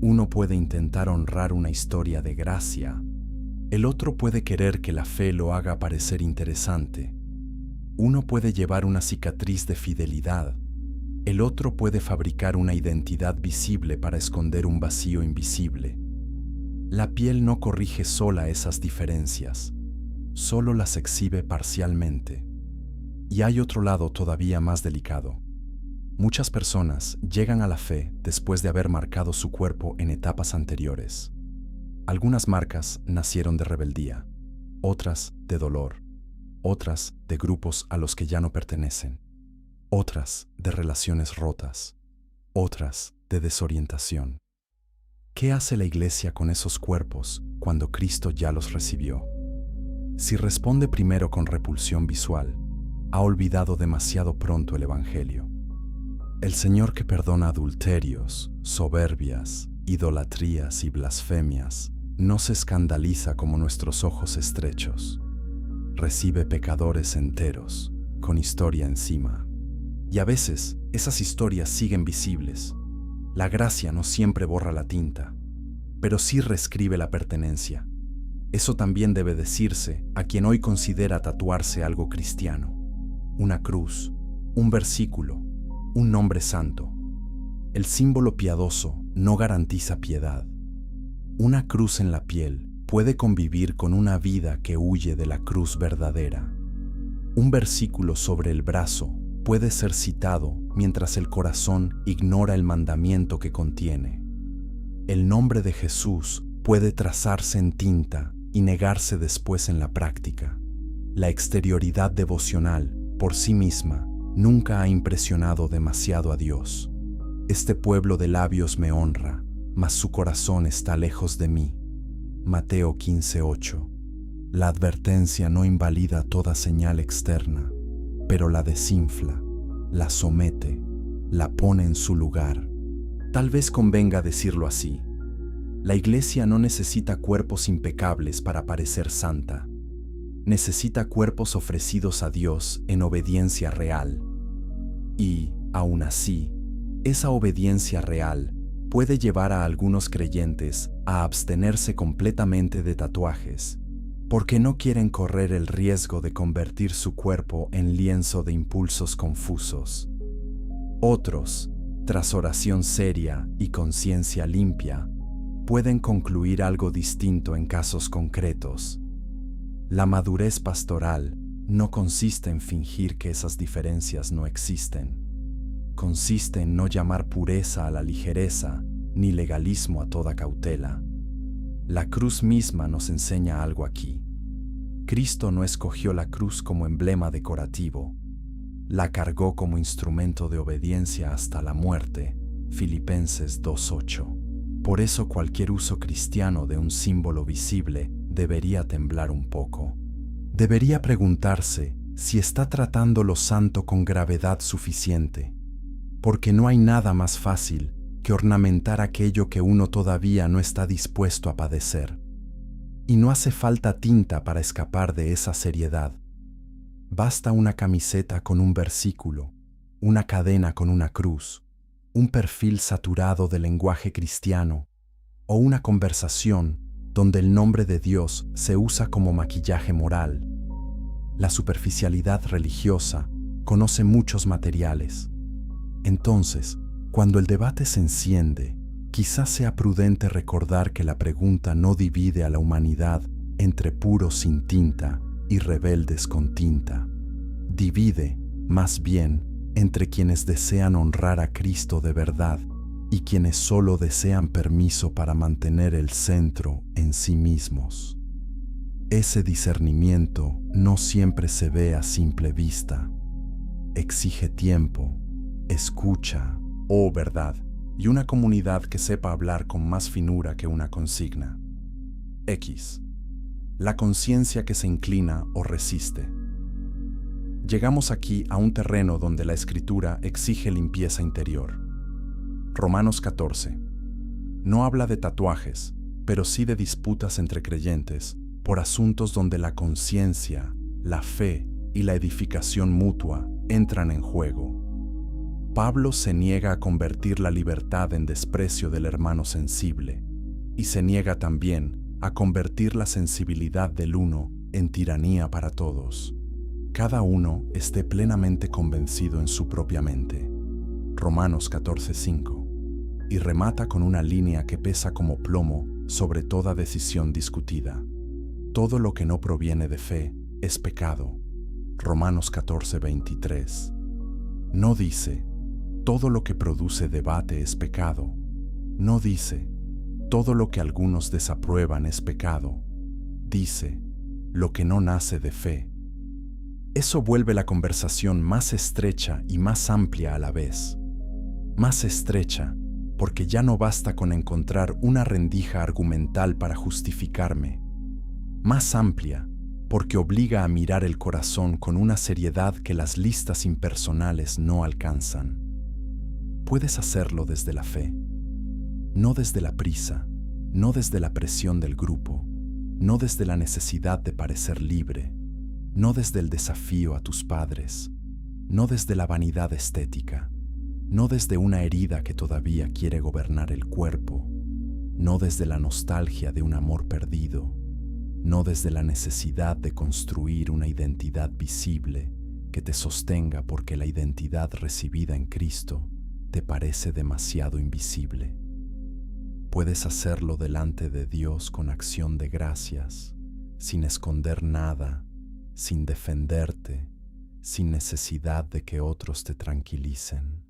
Uno puede intentar honrar una historia de gracia, el otro puede querer que la fe lo haga parecer interesante. Uno puede llevar una cicatriz de fidelidad, el otro puede fabricar una identidad visible para esconder un vacío invisible. La piel no corrige sola esas diferencias, solo las exhibe parcialmente. Y hay otro lado todavía más delicado. Muchas personas llegan a la fe después de haber marcado su cuerpo en etapas anteriores. Algunas marcas nacieron de rebeldía, otras de dolor, otras de grupos a los que ya no pertenecen, otras de relaciones rotas, otras de desorientación. ¿Qué hace la Iglesia con esos cuerpos cuando Cristo ya los recibió? Si responde primero con repulsión visual, ha olvidado demasiado pronto el Evangelio. El Señor que perdona adulterios, soberbias, idolatrías y blasfemias, no se escandaliza como nuestros ojos estrechos. Recibe pecadores enteros, con historia encima. Y a veces, esas historias siguen visibles. La gracia no siempre borra la tinta, pero sí reescribe la pertenencia. Eso también debe decirse a quien hoy considera tatuarse algo cristiano. Una cruz, un versículo, un nombre santo. El símbolo piadoso no garantiza piedad. Una cruz en la piel puede convivir con una vida que huye de la cruz verdadera. Un versículo sobre el brazo puede ser citado mientras el corazón ignora el mandamiento que contiene. El nombre de Jesús puede trazarse en tinta y negarse después en la práctica. La exterioridad devocional, por sí misma, nunca ha impresionado demasiado a Dios. Este pueblo de labios me honra, mas su corazón está lejos de mí. Mateo 15:8. La advertencia no invalida toda señal externa, pero la desinfla, la somete, la pone en su lugar. Tal vez convenga decirlo así. La Iglesia no necesita cuerpos impecables para parecer santa. Necesita cuerpos ofrecidos a Dios en obediencia real. Y, aún así, esa obediencia real puede llevar a algunos creyentes a abstenerse completamente de tatuajes, porque no quieren correr el riesgo de convertir su cuerpo en lienzo de impulsos confusos. Otros, tras oración seria y conciencia limpia, pueden concluir algo distinto en casos concretos. La madurez pastoral no consiste en fingir que esas diferencias no existen. Consiste en no llamar pureza a la ligereza, ni legalismo a toda cautela. La cruz misma nos enseña algo aquí. Cristo no escogió la cruz como emblema decorativo. La cargó como instrumento de obediencia hasta la muerte. Filipenses 2:8. Por eso cualquier uso cristiano de un símbolo visible debería temblar un poco. Debería preguntarse si está tratando lo santo con gravedad suficiente, porque no hay nada más fácil que ornamentar aquello que uno todavía no está dispuesto a padecer. Y no hace falta tinta para escapar de esa seriedad. Basta una camiseta con un versículo, una cadena con una cruz, un perfil saturado de lenguaje cristiano, o una conversación donde el nombre de Dios se usa como maquillaje moral. La superficialidad religiosa conoce muchos materiales. Entonces, cuando el debate se enciende, quizás sea prudente recordar que la pregunta no divide a la humanidad entre puros sin tinta y rebeldes con tinta. Divide, más bien, entre quienes desean honrar a Cristo de verdad y quienes solo desean permiso para mantener el centro en sí mismos. Ese discernimiento no siempre se ve a simple vista. Exige tiempo, escucha, verdad, y una comunidad que sepa hablar con más finura que una consigna. X. La conciencia que se inclina o resiste. Llegamos aquí a un terreno donde la Escritura exige limpieza interior. Romanos 14. No habla de tatuajes, pero sí de disputas entre creyentes por asuntos donde la conciencia, la fe y la edificación mutua entran en juego. Pablo se niega a convertir la libertad en desprecio del hermano sensible, y se niega también a convertir la sensibilidad del uno en tiranía para todos. Cada uno esté plenamente convencido en su propia mente. Romanos 14:5. Y remata con una línea que pesa como plomo sobre toda decisión discutida. Todo lo que no proviene de fe es pecado. Romanos 14:23. No dice, todo lo que produce debate es pecado. No dice, todo lo que algunos desaprueban es pecado. Dice, lo que no nace de fe. Eso vuelve la conversación más estrecha y más amplia a la vez. Más estrecha, porque ya no basta con encontrar una rendija argumental para justificarme. Más amplia, porque obliga a mirar el corazón con una seriedad que las listas impersonales no alcanzan. Puedes hacerlo desde la fe, no desde la prisa, no desde la presión del grupo, no desde la necesidad de parecer libre, no desde el desafío a tus padres, no desde la vanidad estética, no desde una herida que todavía quiere gobernar el cuerpo, no desde la nostalgia de un amor perdido, no desde la necesidad de construir una identidad visible que te sostenga porque la identidad recibida en Cristo te parece demasiado invisible. Puedes hacerlo delante de Dios con acción de gracias, sin esconder nada, sin defenderte, sin necesidad de que otros te tranquilicen.